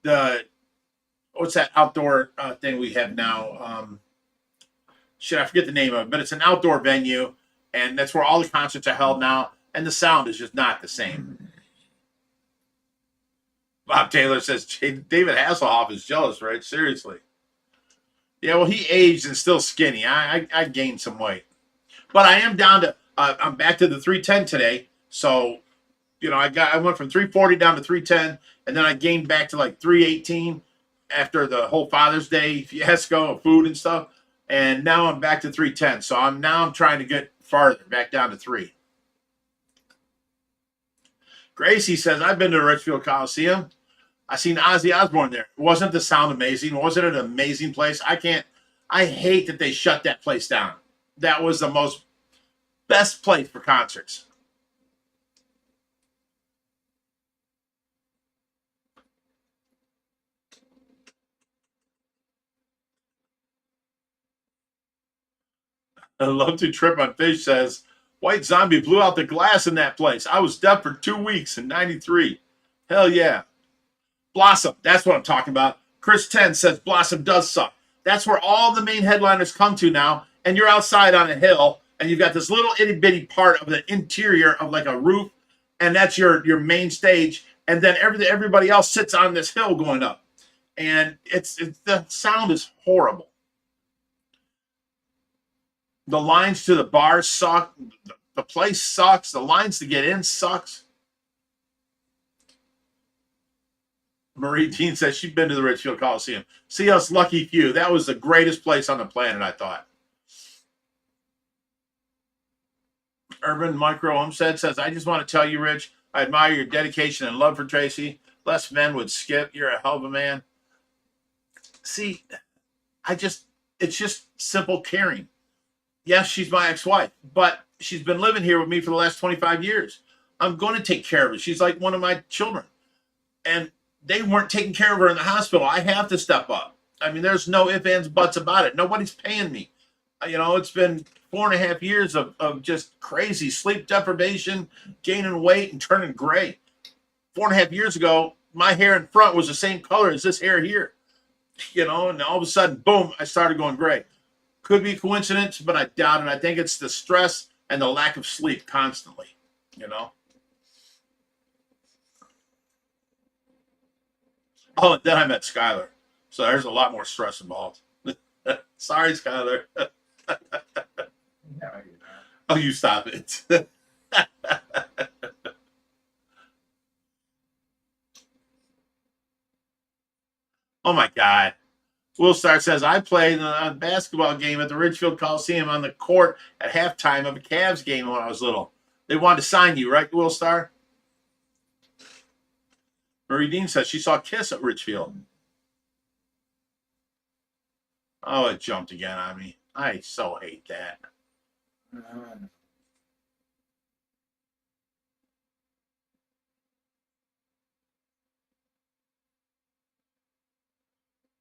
what's that outdoor thing we have now? Shit, I forget the name of it, but it's an outdoor venue. And that's where all the concerts are held now. And the sound is just not the same. Bob Taylor says David Hasselhoff is jealous, right? Seriously. Yeah, well, he aged and still skinny. I gained some weight. But I am down to, I'm back to the 310 today. So, I went from 340 down to 310. And then I gained back to like 318 after the whole Father's Day fiasco of food and stuff. And now I'm back to 310. So I'm trying to get farther, back down to 3. Gracie says, I've been to the Richfield Coliseum. I seen Ozzy Osbourne there. Wasn't the sound amazing? Wasn't it an amazing place? I hate that they shut that place down. That was the best place for concerts. I love to trip on fish says, White Zombie blew out the glass in that place. I was deaf for 2 weeks in 93. Hell yeah. Blossom, that's what I'm talking about. Chris 10 says Blossom does suck. That's where all the main headliners come to now, and you're outside on a hill, and you've got this little itty-bitty part of the interior of like a roof, and that's your main stage, and then everybody else sits on this hill going up. And it's the sound is horrible. The lines to the bars suck. The place sucks. The lines to get in sucks. Marie Dean says she's been to the Richfield Coliseum. See us lucky few. That was the greatest place on the planet, I thought. Urban Micro Homestead says, I just want to tell you, Rich, I admire your dedication and love for Tracy. Less men would skip. You're a hell of a man. See, it's just simple caring. Yes, she's my ex-wife, but she's been living here with me for the last 25 years. I'm going to take care of her. She's like one of my children. And they weren't taking care of her in the hospital. I have to step up. I mean, there's no ifs, ands, buts about it. Nobody's paying me. It's been 4.5 years of just crazy sleep deprivation, gaining weight, and turning gray. 4.5 years ago, my hair in front was the same color as this hair here. And all of a sudden, boom, I started going gray. Could be coincidence, but I doubt it. I think it's the stress and the lack of sleep constantly, Oh, and then I met Skylar. So there's a lot more stress involved. Sorry, Skylar. No, you're not. Oh, you stop it. Oh my God. Will Star says, I played a basketball game at the Ridgefield Coliseum on the court at halftime of a Cavs game when I was little. They wanted to sign you, right, Will Star? Marie Dean says she saw Kiss at Ridgefield. Oh, it jumped again on me. I so hate that.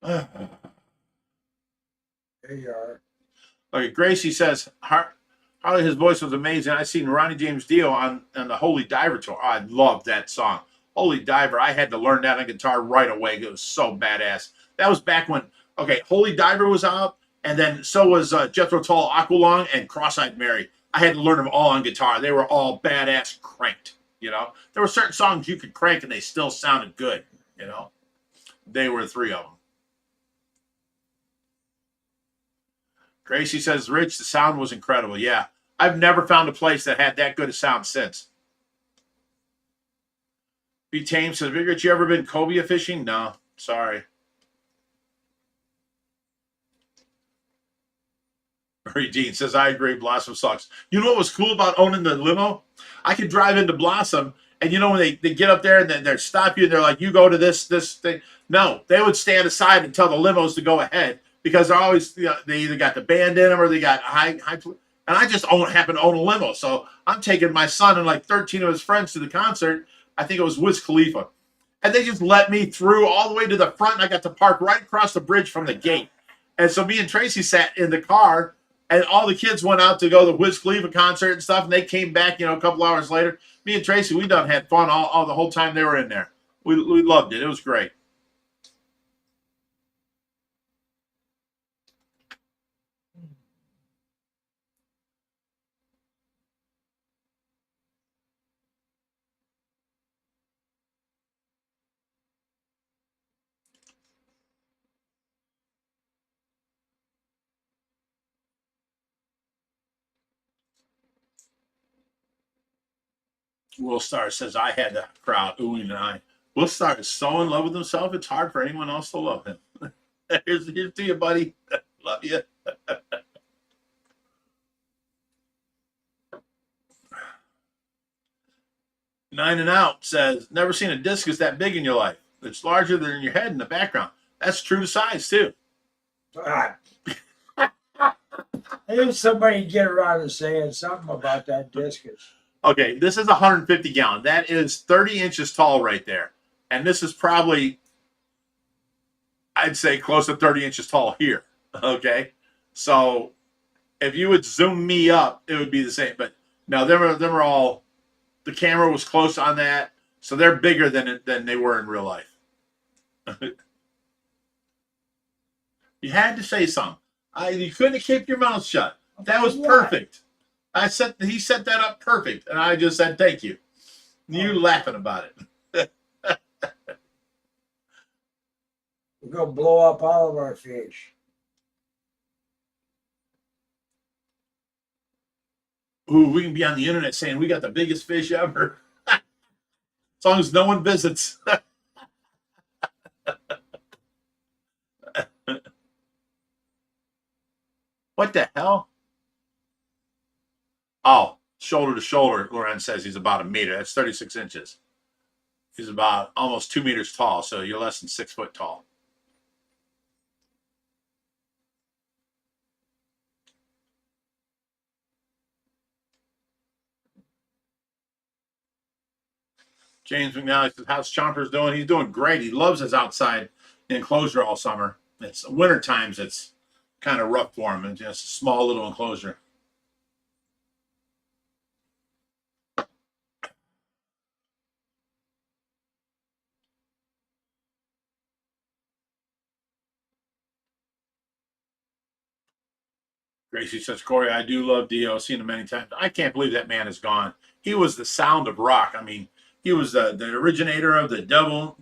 There you are. Okay, Gracie says, Harley, his voice was amazing. I seen Ronnie James Dio on the Holy Diver tour. Oh, I love that song. Holy Diver. I had to learn that on guitar right away. It was so badass. That was back when, okay, Holy Diver was out, and then so was Jethro Tull, Aqualung, and Cross-Eyed Mary. I had to learn them all on guitar. They were all badass cranked, you know. There were certain songs you could crank and they still sounded good, you know. They were three of them. Gracie says, Rich, the sound was incredible. Yeah, I've never found a place that had that good a sound since. B. Tame says, Rich, you ever been cobia fishing? No, sorry. Murray Dean says, I agree, Blossom sucks. You know what was cool about owning the limo? I could drive into Blossom, and you know when they get up there and they stop you, and they're like, you go to this thing. No, they would stand aside and tell the limos to go ahead because they're always, you know, they either got the band in them or they got high. And I just happen to own a limo. So I'm taking my son and like 13 of his friends to the concert. I think it was Wiz Khalifa. And they just let me through all the way to the front, and I got to park right across the bridge from the gate. And so me and Tracy sat in the car, and all the kids went out to go to the Wiz Khalifa concert and stuff, and they came back, you know, a couple hours later. Me and Tracy, we done had fun all the whole time they were in there. We loved it. It was great. Will Star says, I had the crowd oohing and I. Will Star is so in love with himself, it's hard for anyone else to love him. here's to you, buddy. Love you. Nine and Out says, never seen a discus that big in your life. It's larger than your head in the background. That's true to size, too. God. There's somebody get around to saying something about that discus. Okay, this is 150 gallon. That is 30 inches tall right there. And this is probably, I'd say, close to 30 inches tall here. Okay? So if you would zoom me up, it would be the same. But no, them are all, the camera was close on that. So they're bigger than they were in real life. You had to say something. You couldn't have kept your mouth shut. That was perfect. He set that up perfect, and I just said thank you. You laughing about it. We're gonna blow up all of our fish. Ooh, we can be on the internet saying we got the biggest fish ever. As long as no one visits. What the hell? Oh, shoulder to shoulder, Lorenz says he's about a meter. That's 36 inches. He's about almost 2 meters tall, so you're less than 6 foot tall. James McNally says, how's Chompers doing? He's doing great. He loves his outside enclosure all summer. It's winter times. It's kind of rough for him. It's just a small little enclosure. Gracie says, Corey, I do love Dio. I've seen him many times. I can't believe that man is gone. He was the sound of rock. I mean, he was the originator of the double,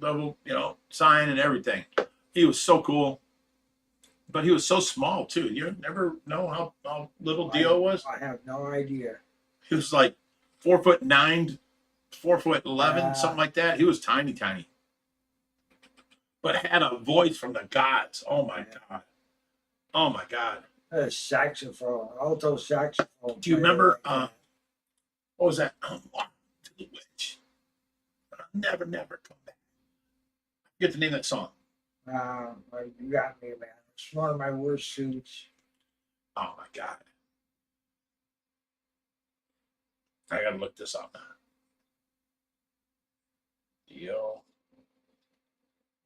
sign and everything. He was so cool. But he was so small too. You never know how little Dio was. I have no idea. He was like 4'9", 4'11", something like that. He was tiny, tiny. But had a voice from the gods. Oh my God. Oh my God. A saxophone, alto saxophone. Do you remember what was that? To the witch. Never, never come back. Get the name of that song. You got me, man. It's one of my worst suits. Oh my God. I gotta look this up now. Dio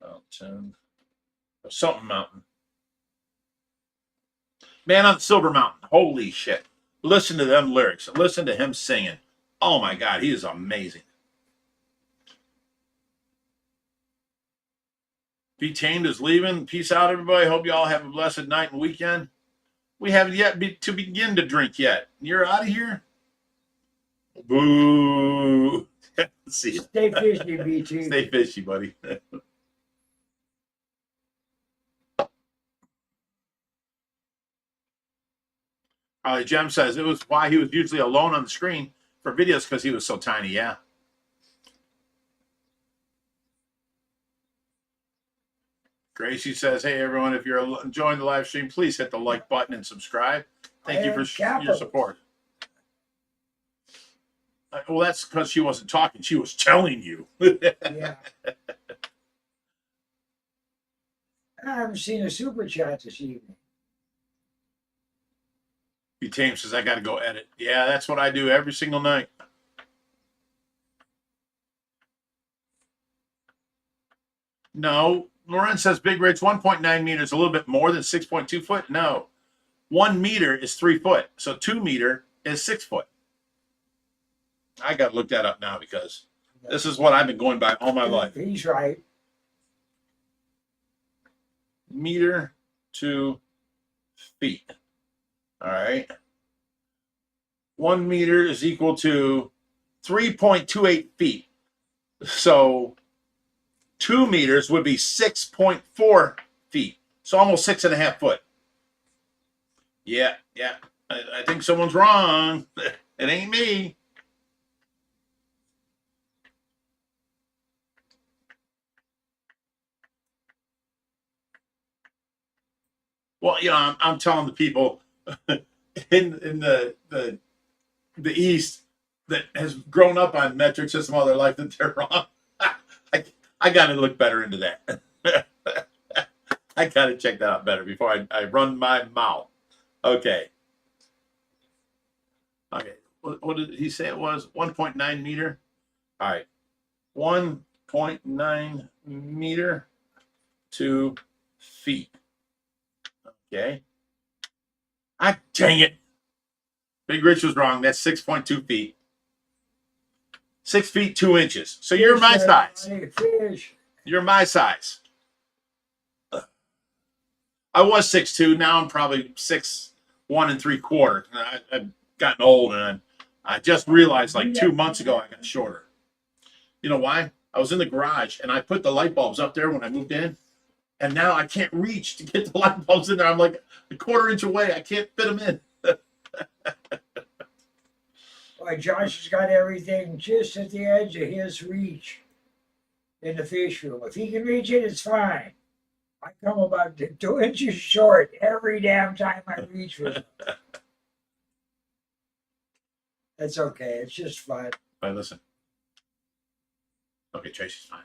Mountain. Something Mountain. Man on the Silver Mountain. Holy shit. Listen to them lyrics. Listen to him singing. Oh my God, he is amazing. Be Tamed is leaving. Peace out, everybody. Hope you all have a blessed night and weekend. We haven't yet to begin to drink yet. You're out of here? Boo. See you. Stay fishy, BT. Stay fishy, buddy. Jem says it was why he was usually alone on the screen for videos because he was so tiny. Yeah. Gracie says, hey, everyone, if you're enjoying the live stream, please hit the like button and subscribe. Thank you for your support. Well, that's because she wasn't talking. She was telling you. Yeah. I haven't seen a super chat this evening. Tame says, I got to go edit. Yeah, that's what I do every single night. No. Lauren says Big Ridge 1.9 meters, a little bit more than 6.2 foot. No. 1 meter is 3 foot. So 2 meter is 6 foot. I got to look that up now because this is what I've been going by all my life. He's right. Meter to feet. All right. 1 meter is equal to 3.28 feet. So 2 meters would be 6.4 feet. So almost 6.5 foot. Yeah. I think someone's wrong. It ain't me. Well, I'm telling the people in the East that has grown up on metric system all their life that they're wrong. I got to look better into that. I got to check that out better before I run my mouth. Okay. What did he say it was? 1.9 meter? All right. 1.9 meter to feet. Okay. Dang it. Big Rich was wrong. That's 6.2 feet. 6 feet 2 inches. So you're my size. You're my size. I was 6'2". Now I'm probably 6'1 3/4. I've gotten old, and I just realized like 2 months ago I got shorter. You know why? I was in the garage and I put the light bulbs up there when I moved in, and now I can't reach to get the light bulbs in there. I'm like a 1/4 inch away. I can't fit them in. Well, Josh has got everything just at the edge of his reach in the fish room. If he can reach it, it's fine. I come about 2 inches short every damn time I reach with it. That's okay. It's just fun. All right, listen. Okay, Tracy's fine.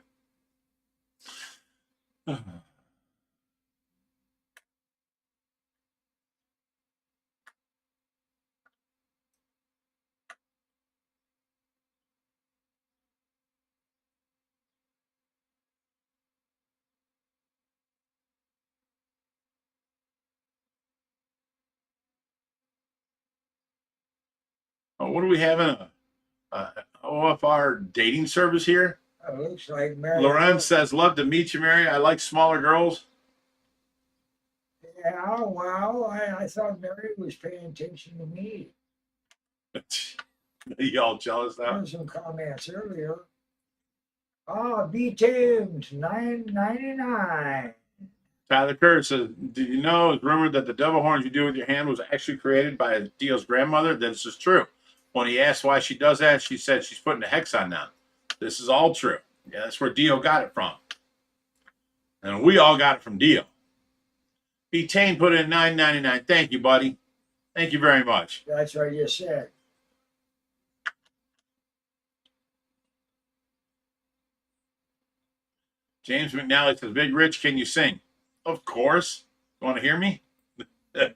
What do we have in a OFR dating service here? It looks like Mary. Lauren says, love to meet you, Mary. I like smaller girls. Yeah, well, I thought Mary was paying attention to me. Y'all jealous now? There were some comments earlier. Be tuned, $9.99. Tyler Kerr says, "Do you know it's rumored that the devil horns you do with your hand was actually created by Dio's grandmother? This is true. When he asked why she does that, she said she's putting a hex on now. This is all true. Yeah, that's where Dio got it from. And we all got it from Dio. B. Tane put in $9.99. Thank you, buddy. Thank you very much. That's what I just said. James McNally says, Big Rich, can you sing? Of course. You want to hear me? I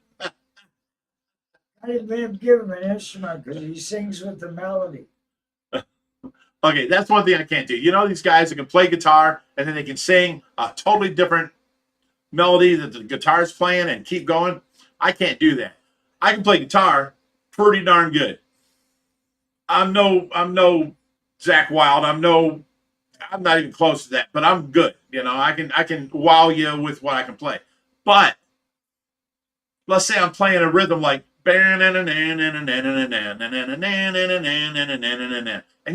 didn't even give him an instrument because he sings with the melody. Okay, that's one thing I can't do. You know these guys that can play guitar and then they can sing a totally different melody that the guitar's playing and keep going? I can't do that. I can play guitar pretty darn good. I'm no Zach Wild. I'm not even close to that, but I'm good. You know, I can wow you with what I can play. But let's say I'm playing a rhythm like and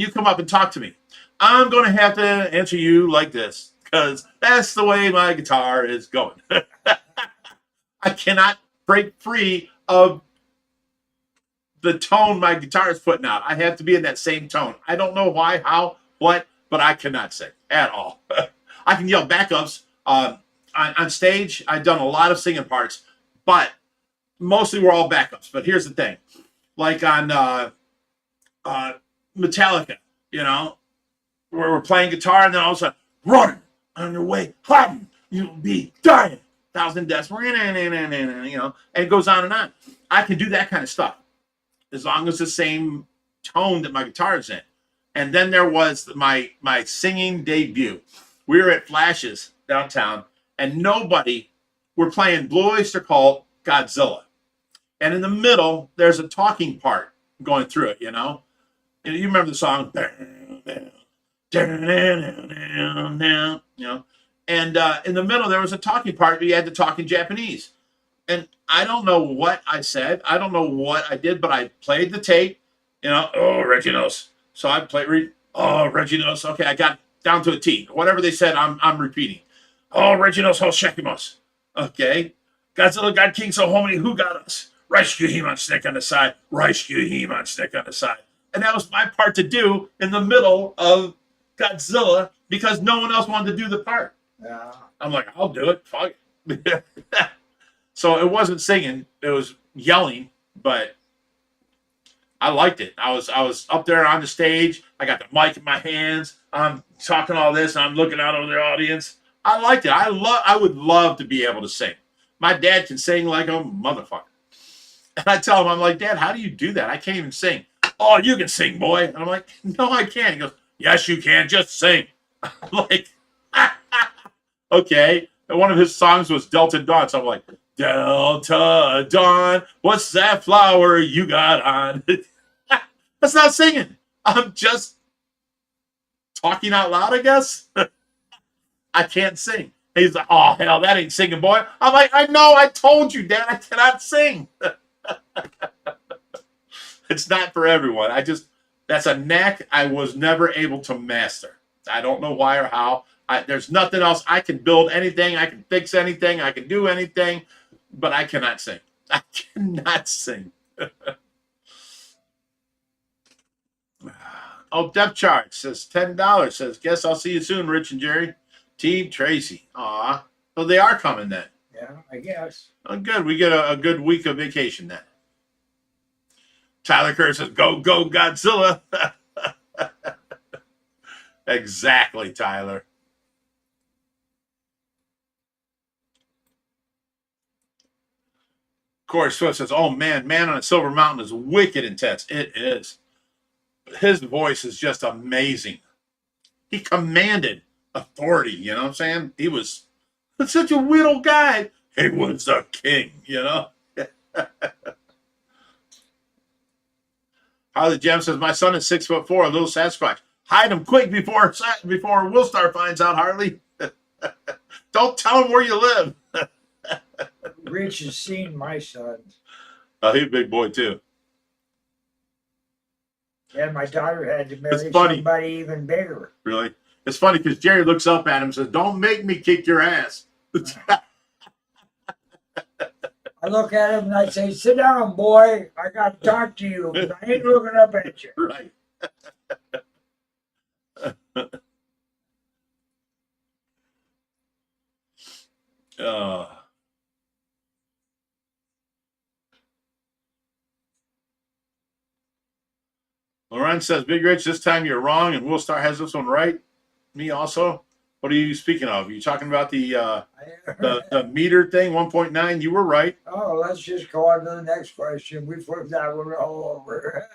you come up and talk to me. I'm going to have to answer you like this because that's the way my guitar is going. I cannot break free of the tone my guitar is putting out. I have to be in that same tone. I don't know why, how, what, but I cannot sing at all. I can yell backups on stage. I've done a lot of singing parts, but mostly we're all backups. But here's the thing. Like on Metallica, you know, where we're playing guitar and then all of a sudden, running on your way, hiding, you'll be dying. 1,000 deaths, you know, and it goes on and on. I can do that kind of stuff as long as the same tone that my guitar is in. And then there was my singing debut. We were at Flash's downtown, and we're playing Blue Oyster Cult, Godzilla. And in the middle, there's a talking part going through it, you know? And you remember the song, you know? And in the middle, there was a talking part. You had to talk in Japanese. And I don't know what I said. I don't know what I did, but I played the tape, you know, oh, Reginos. So I played, oh, Reginos. Okay, I got down to a T. Whatever they said, I'm repeating. Oh, Reginos, Hoshekimos. Okay. Godzilla, God King, so hominy, who got us? Rescue him on stick on the side. Rescue him on stick on the side. And that was my part to do in the middle of Godzilla because no one else wanted to do the part. Yeah. I'm like, I'll do it. Fuck it. So it wasn't singing, it was yelling, but I liked it. I was up there on the stage. I got the mic in my hands. I'm talking all this, and I'm looking out over the audience. I liked it. I would love to be able to sing. My dad can sing like a motherfucker. And I tell him, I'm like, Dad, how do you do that? I can't even sing. Oh, you can sing, boy. And I'm like, no, I can't. He goes, yes, you can. Just sing. I'm like, okay. And one of his songs was Delta Dawn. So I'm like, Delta Dawn, what's that flower you got on? That's not singing. I'm just talking out loud, I guess. I can't sing. He's like, oh, hell, that ain't singing, boy. I'm like, I know, I told you, Dad, I cannot sing. It's not for everyone. That's a knack I was never able to master. I don't know why or how. There's nothing else. I can build anything. I can fix anything. I can do anything, but I cannot sing. I cannot sing. Oh, depth charge says $10. Says, guess I'll see you soon, Rich and Jerry. Team Tracy. Aw. So they are coming then. Yeah, I guess. Oh, good. We get a good week of vacation then. Tyler Kerr says, go, go, Godzilla. Exactly, Tyler. Corey Swift says, oh, man on a Silver Mountain is wicked intense. It is. His voice is just amazing. He commanded authority, you know what I'm saying? He was such a weird old guy. He was the king, you know? Harley Gem says, my son is 6'4", a little Sasquatch. Hide him quick before Willstar finds out, Harley. Don't tell him where you live. Rich has seen my son. Oh, he's a big boy, too. And my daughter had to marry It's funny. somebody even bigger. Really? It's funny because Jerry looks up at him and says, don't make me kick your ass. I look at him and I say, sit down, boy. I got to talk to you. I ain't looking up at you. Right. Uh, Lauren says, Big Rich, this time you're wrong, and Will Star has this one right. Me also. What are you speaking of? Are you talking about the meter thing, 1.9? You were right. Oh, let's just go on to the next question. We flipped that one all over.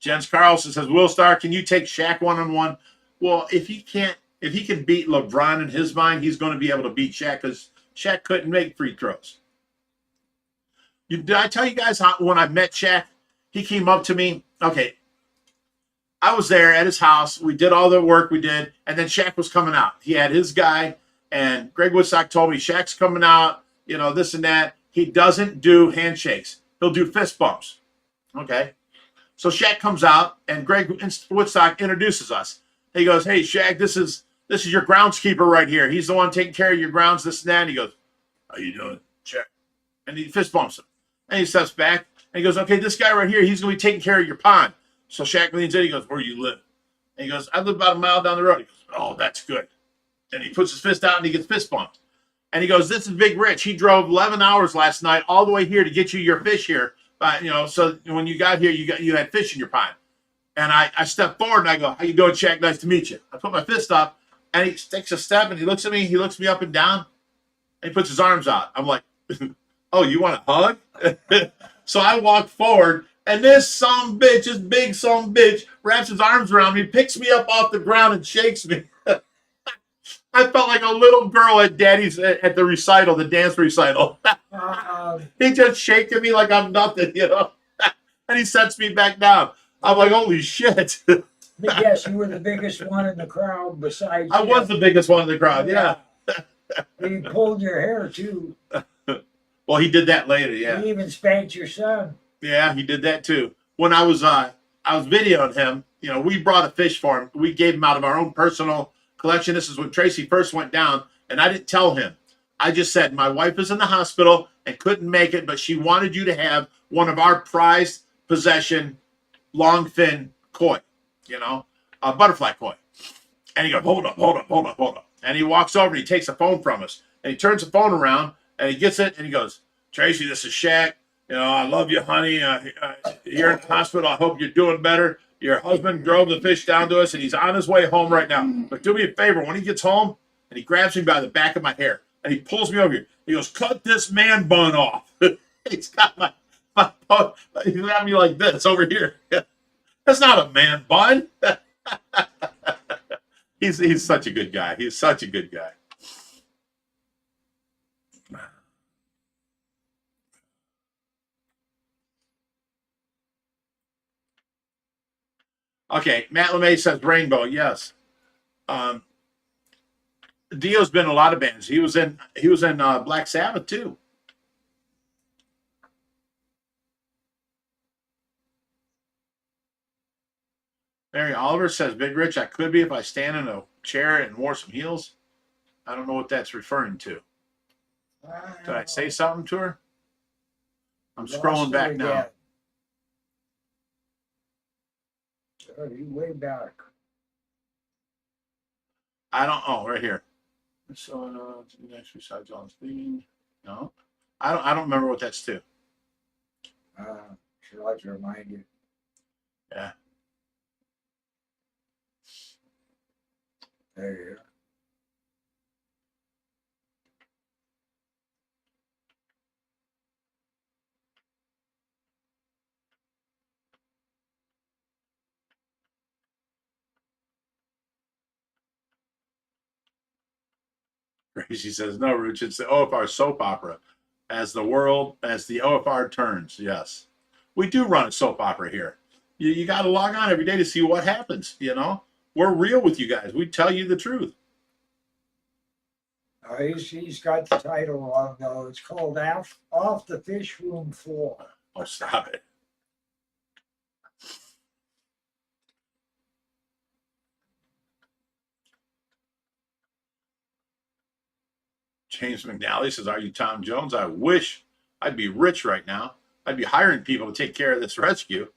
Jens Carlson says, Will Star, can you take Shaq one-on-one? Well, if he can beat LeBron in his mind, he's going to be able to beat Shaq because Shaq couldn't make free throws. Did I tell you guys how when I met Shaq, he came up to me? Okay, I was there at his house. We did all the work we did, and then Shaq was coming out. He had his guy, and Greg Woodstock told me Shaq's coming out, this and that. He doesn't do handshakes. He'll do fist bumps. Okay. So Shaq comes out, and Greg Woodstock introduces us. He goes, hey, Shaq, this is your groundskeeper right here. He's the one taking care of your grounds, this and that. And he goes, how you doing, Shaq? And he fist bumps him. And he steps back, and he goes, okay, this guy right here, he's going to be taking care of your pond. So Shaq leans in. He goes, where do you live? And he goes, I live about a mile down the road. He goes, oh, that's good. And he puts his fist out, and he gets fist bumped. And he goes, this is Big Rich. He drove 11 hours last night all the way here to get you your fish here. So when you got here, you had fish in your pond. And I step forward, and I go, how you doing, Shaq? Nice to meet you. I put my fist up, and he takes a step, and he looks at me. He looks me up and down, and he puts his arms out. I'm like, oh, you want a hug? So I walk forward, and this big bitch, wraps his arms around me, picks me up off the ground, and shakes me. I felt like a little girl at Daddy's at the recital, the dance recital. He just shaking me like I'm nothing, and he sets me back down. I'm like, holy shit. Yes, you were the biggest one in the crowd besides I was the biggest one in the crowd, yeah. He pulled your hair, too. Well, he did that later, yeah. He even spanked your son. Yeah, he did that, too. When I was videoing him, we brought a fish for him. We gave him out of our own personal collection. This is when Tracy first went down, and I didn't tell him. I just said, my wife is in the hospital and couldn't make it, but she wanted you to have one of our prized possession long fin koi, a butterfly koi. And he goes, hold up. And he walks over and he takes the phone from us. And he turns the phone around and he gets it and he goes, Tracy, this is Shaq. I love you, honey. You're in the hospital. I hope you're doing better. Your husband drove the fish down to us, and he's on his way home right now. But do me a favor. When he gets home, and he grabs me by the back of my hair, and he pulls me over here. He goes, cut this man bun off. He's got he's got me like this over here. That's not a man bun. He's such a good guy. He's such a good guy. Okay, Matt LeMay says Rainbow. Yes. Dio's been in a lot of bands. He was in Black Sabbath too. Mary Oliver says Big Rich, I could be if I stand in a chair and wore some heels. I don't know what that's referring to. Did I say something to her? I'm scrolling back now. You way back. I don't. Oh, right here. So next besides on speaking. No, I don't remember what that's to. Should like to remind you. Yeah. There you go. Tracy says, no, Rich, it's the OFR soap opera. As the OFR turns, yes. We do run a soap opera here. You got to log on every day to see what happens, We're real with you guys. We tell you the truth. He's got the title on, though. It's called Off the Fish Room Floor. Oh, stop it. James McNally says, are you Tom Jones? I wish I'd be rich right now. I'd be hiring people to take care of this rescue.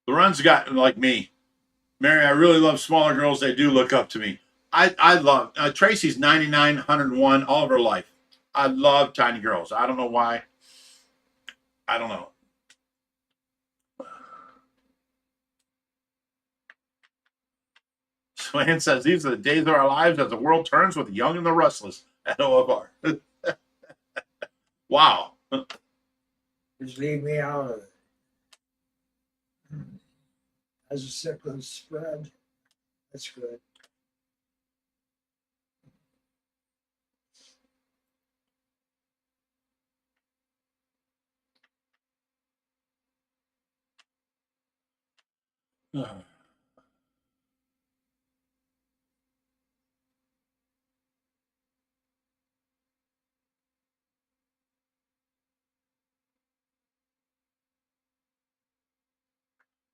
Loren's got like me. Mary, I really love smaller girls. They do look up to me. I love Tracy's 99, 101 all of her life. I love tiny girls. I don't know why. I don't know. Swan says these are the days of our lives as the world turns with the young and the restless at OFR. Wow. Just leave me out of it. As a cichlid spread, that's good.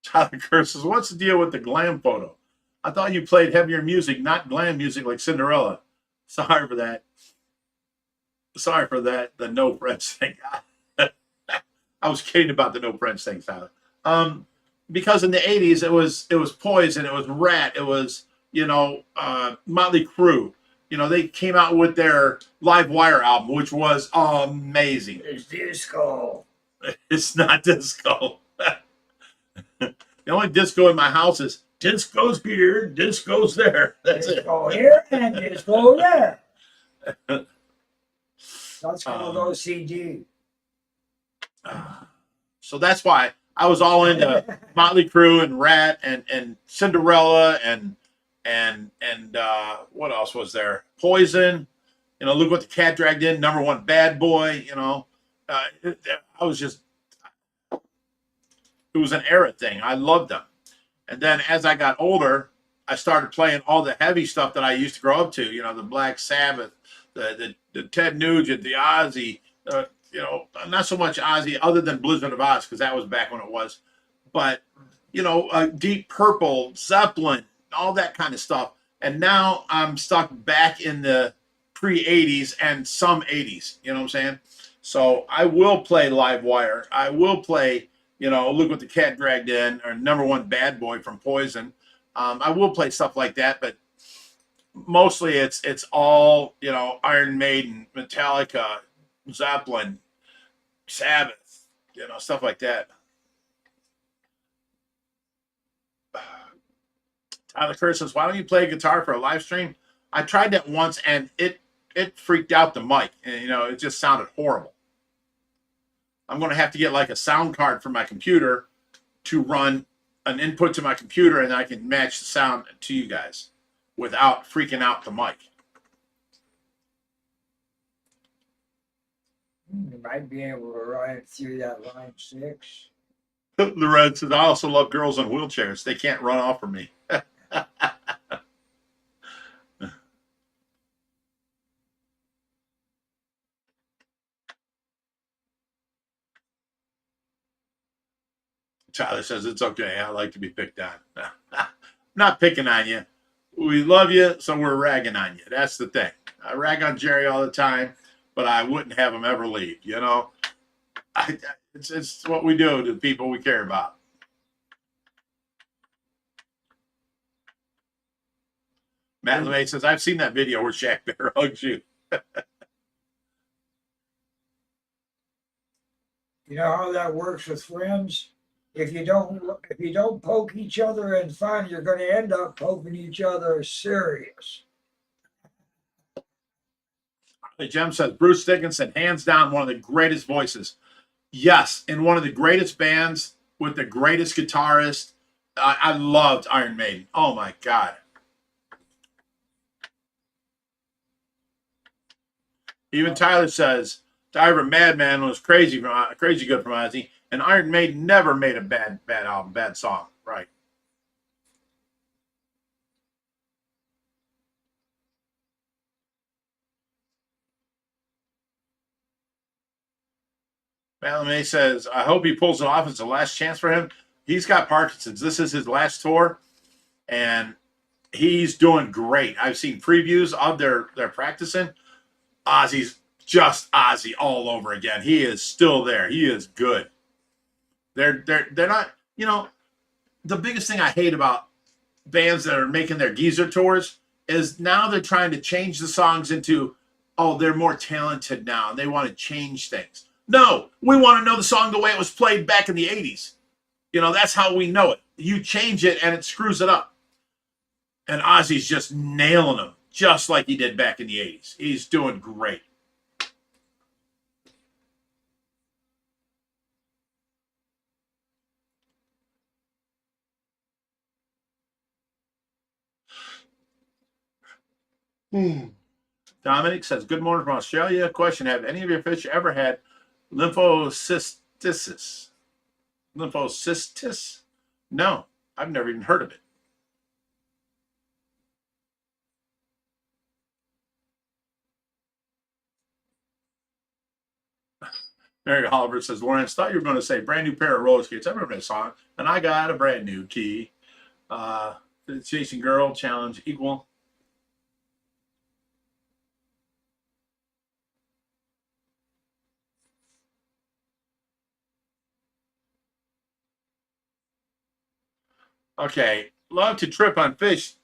Tyler curses. What's the deal with the glam photo? I thought you played heavier music, not glam music like Cinderella. Sorry for that. Sorry for that. The no friends thing. I was kidding about the no friends thing, Tyler. Because in the '80s it was Poison, it was Rat, it was Motley Crue. They came out with their Live Wire album, which was amazing. It's disco. It's not disco. The only disco in my house is disco's here, disco's there. That's disco here and disco there. That's called OCD. So that's why I was all into Motley Crue and Rat and Cinderella and what else was there? Poison. Look what the cat dragged in. Number one bad boy. I was just. It was an era thing. I loved them. And then as I got older, I started playing all the heavy stuff that I used to grow up to. The Black Sabbath, the Ted Nugent, the Ozzy. Not so much Ozzy, other than Blizzard of Oz, because that was back when it was. But Deep Purple, Zeppelin, all that kind of stuff. And now I'm stuck back in the pre-'80s and some '80s. You know what I'm saying? So I will play Live Wire. I will play. Look what the cat dragged in, or Number One Bad Boy from Poison. I will play stuff like that, but mostly it's all Iron Maiden, Metallica, Zeppelin, Sabbath, stuff like that. Tyler Kerr says, "Why don't you play guitar for a live stream?" I tried that once, and it freaked out the mic, and it just sounded horrible. I'm going to have to get like a sound card for my computer to run an input to my computer, and I can match the sound to you guys without freaking out the mic. You might be able to ride through that line 6. Lorraine says, "I also love girls in wheelchairs. They can't run off from me." Tyler says, "It's okay. I like to be picked on." Not picking on you. We love you, so we're ragging on you. That's the thing. I rag on Jerry all the time, but I wouldn't have him ever leave. It's what we do to the people we care about. Matt LeMay says, "I've seen that video where Shaq Bear hugs you." You know how that works with friends? If you don't poke each other in fun, you're going to end up poking each other serious. Jem says, "Bruce Dickinson, hands down, one of the greatest voices." Yes, in one of the greatest bands with the greatest guitarist. I loved Iron Maiden. Oh my God. Even Tyler says, "Diver Madman was crazy good from Ozzy, and Iron Maiden never made a bad album, bad song." Right. Malame says, I hope he pulls it off. It's the last chance for him. He's got Parkinson's. This is his last tour, and he's doing great. I've seen previews of their practicing. Ozzy's just Ozzy all over again. He is still there. He is good. They're not, you know, the biggest thing I hate about bands that are making their geezer tours is now they're trying to change the songs into, oh, they're more talented now. They want to change things. No, we want to know the song the way it was played back in the 80s. You know, that's how we know it. You change it and it screws it up. And Ozzy's just nailing them, just like he did back in the 80s. He's doing great. Dominic says, good morning from Australia. Question, have any of your fish ever had lymphocystitis? Lymphocystis? No, I've never even heard of it. Mary Oliver says, Lawrence, thought you were going to say brand new pair of roller skates. I remember that song. And I got a brand new key. The Chasing Girl Challenge equal. Okay. Love to trip on fish.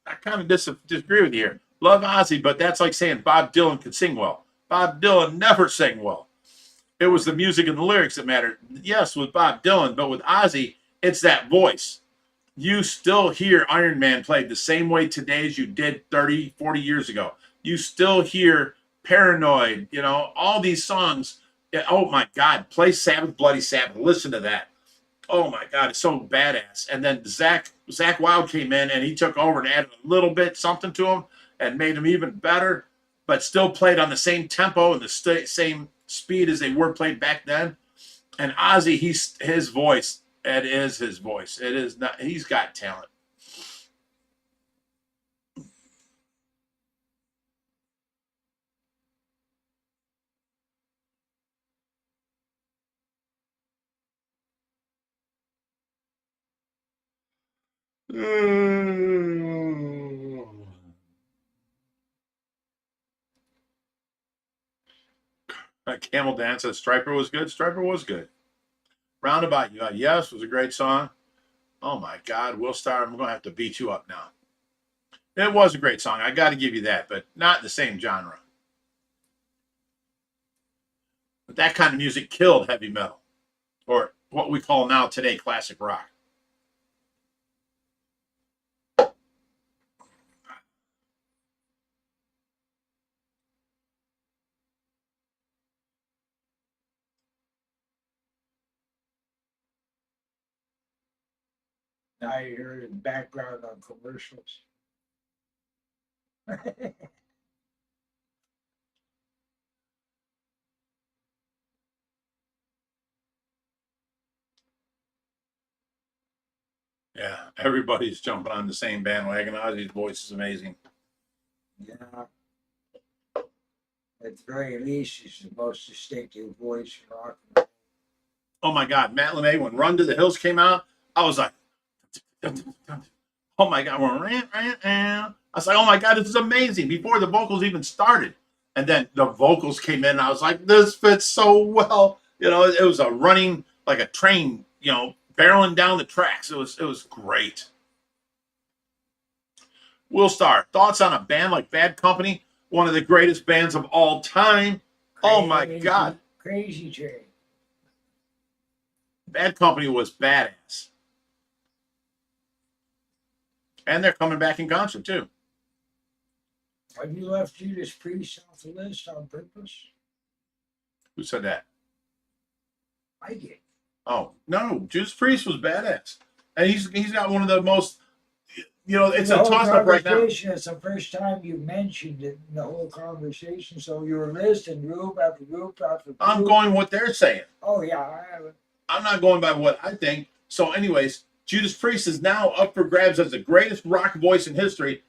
I kind of disagree with you here. Love Ozzy, but that's like saying Bob Dylan could sing well. Bob Dylan never sang well. It was the music and the lyrics that mattered. Yes, with Bob Dylan, but with Ozzy, it's that voice. You still hear Iron Man played the same way today as you did 30, 40 years ago. You still hear Paranoid, you know, all these songs. Oh my God, play Sabbath, Bloody Sabbath. Listen to that. Oh my God, it's so badass. And then Zach Wild came in and he took over and added a little bit something to him and made him even better, but still played on the same tempo and the same speed as they were played back then. And Ozzy, his voice, it is his voice. It is not. He's got talent. Camel Dance says Striper was good. Striper was good. Roundabout, you got Yes was a great song. Oh my God, Will Star, I'm going to have to beat you up now. It was a great song. I got to give you that, but not the same genre. But that kind of music killed heavy metal, or what we call now today classic rock. Now you hear it in the background on commercials. Yeah, everybody's jumping on the same bandwagon. Ozzy's voice is amazing. Yeah. At the very least, it's the most distinctive voice in rock and roll. Oh my God, Matt LeMay, when Run to the Hills came out, I was like, oh my God, I was like, oh my God, this is amazing. Before the vocals even started. And then the vocals came in, and I was like, this fits so well. You know, it was a running like a train, you know, barreling down the tracks. It was great. Will Star, thoughts on a band like Bad Company, one of the greatest bands of all time? Oh my God. Crazy Train. Bad Company was badass. And they're coming back in concert too. Have you left Judas Priest off the list on purpose? Who said that? I did. Oh no, Judas Priest was badass, and he's got one of the most. You know, it's a toss up right now. It's the first time you mentioned it in the whole conversation. So you were listing group after group after group. I'm going what they're saying. Oh yeah, I haven't. I'm not going by what I think. So, anyways, Judas Priest is now up for grabs as the greatest rock voice in history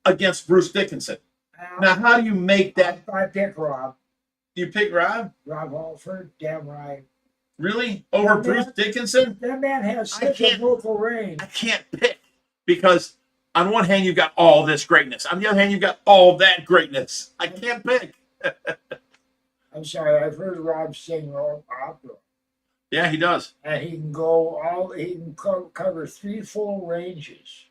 against Bruce Dickinson. Now, how do you make that? I pick Rob. You pick Rob? Rob Halford, damn right. Really? Over That Bruce man- Dickinson? That man has I such a can't- vocal range. I can't pick because on one hand you've got all this greatness, on the other hand you've got all that greatness. I can't pick. I'm sorry, I've heard Rob sing opera, Yeah, he does. and he can cover 3 full ranges.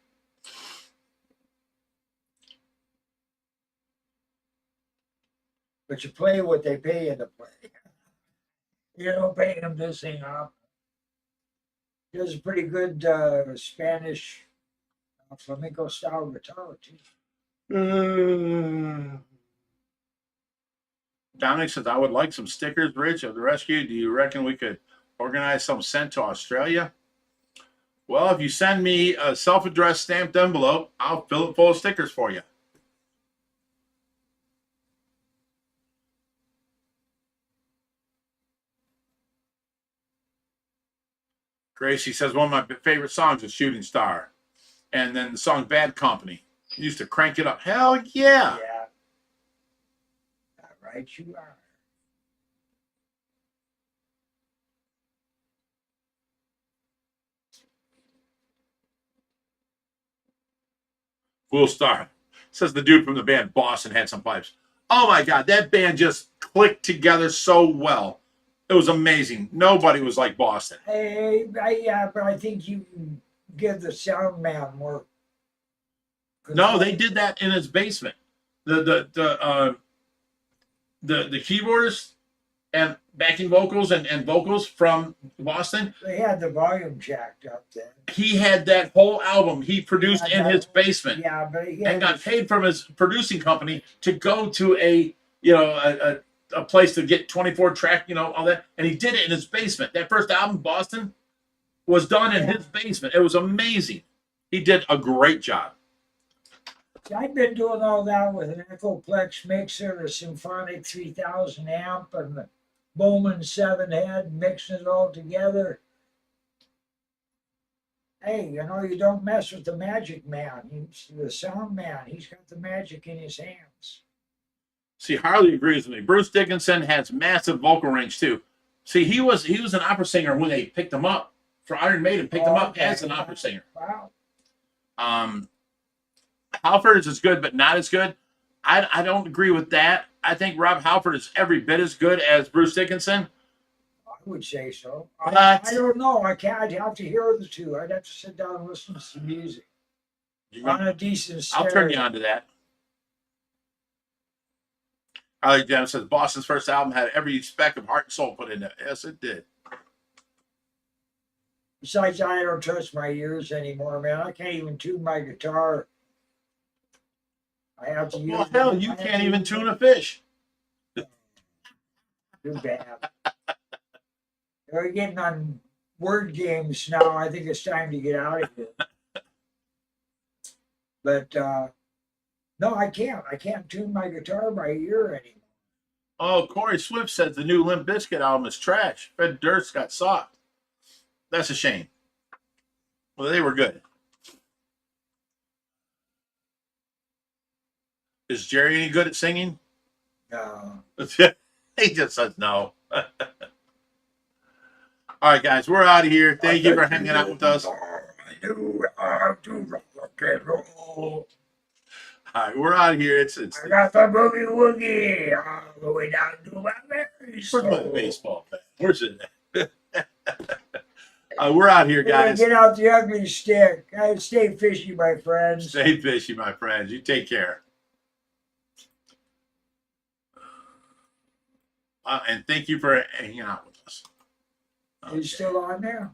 But you play what they pay you to play. You don't pay him to sing opera. He has a pretty good Spanish flamenco style guitar too. Dominic says, I would like some stickers, Rich, of the rescue. Do you reckon we could organize some sent to Australia? Well, if you send me a self-addressed stamped envelope, I'll fill it full of stickers for you. Tracy says, one of my favorite songs is Shooting Star. And then the song Bad Company. Used to crank it up. Hell yeah. Yeah. All right, you are. Full Star. Says the dude from the band Boston had some pipes. Oh my God, that band just clicked together so well. It was amazing. Nobody was like Boston. Yeah, but I think you can give the sound man more. No, they did that in his basement. The keyboardist and backing vocals and vocals from Boston. They had the volume jacked up then. He had that whole album he produced in his basement. Yeah, but he and got paid from his producing company to go to a place to get 24 track, all that, and he did it in his basement. That first album, Boston, was done in his basement. It was amazing. He did a great job. I've been doing all that with an Echoplex mixer, a Symphonic 3000 amp, and the Bowman 7 head, mixing it all together. Hey, you don't mess with the magic man. He's the sound man. He's got the magic in his hands. See, Harley agrees with me. Bruce Dickinson has massive vocal range too. See, he was an opera singer when they picked him up for Iron Maiden. Picked him up as an opera singer. Wow. Halford is as good, but not as good. I don't agree with that. I think Rob Halford is every bit as good as Bruce Dickinson. I would say so. But I don't know. I can't. I'd have to hear the two. I'd have to sit down and listen to some music on a decent stereo. I'll turn you on to that. Harley Jam says Boston's first album had every speck of heart and soul put in it. Yes, it did. Besides, I don't touch my ears anymore, man. I can't even tune my guitar. I have to use. Well, hell, you can't even tune a fish. Too bad. We're getting on word games now. I think it's time to get out of here. But no, I can't. I can't tune my guitar by ear anymore. Oh, Corey Swift says the new Limp Bizkit album is trash. Fred Durst got soft. That's a shame. Well, they were good. Is Jerry any good at singing? No. He just says no. All right, guys, we're out of here. Thank you for hanging out with us. All right, we're out of here. It's I got the boogie woogie all the way down to my very soul. where's my baseball bat? Where's it? We're out here, guys. Get out the ugly stick. Stay fishy, my friends. Stay fishy, my friends. You take care. And thank you for hanging out with us. He's still on there?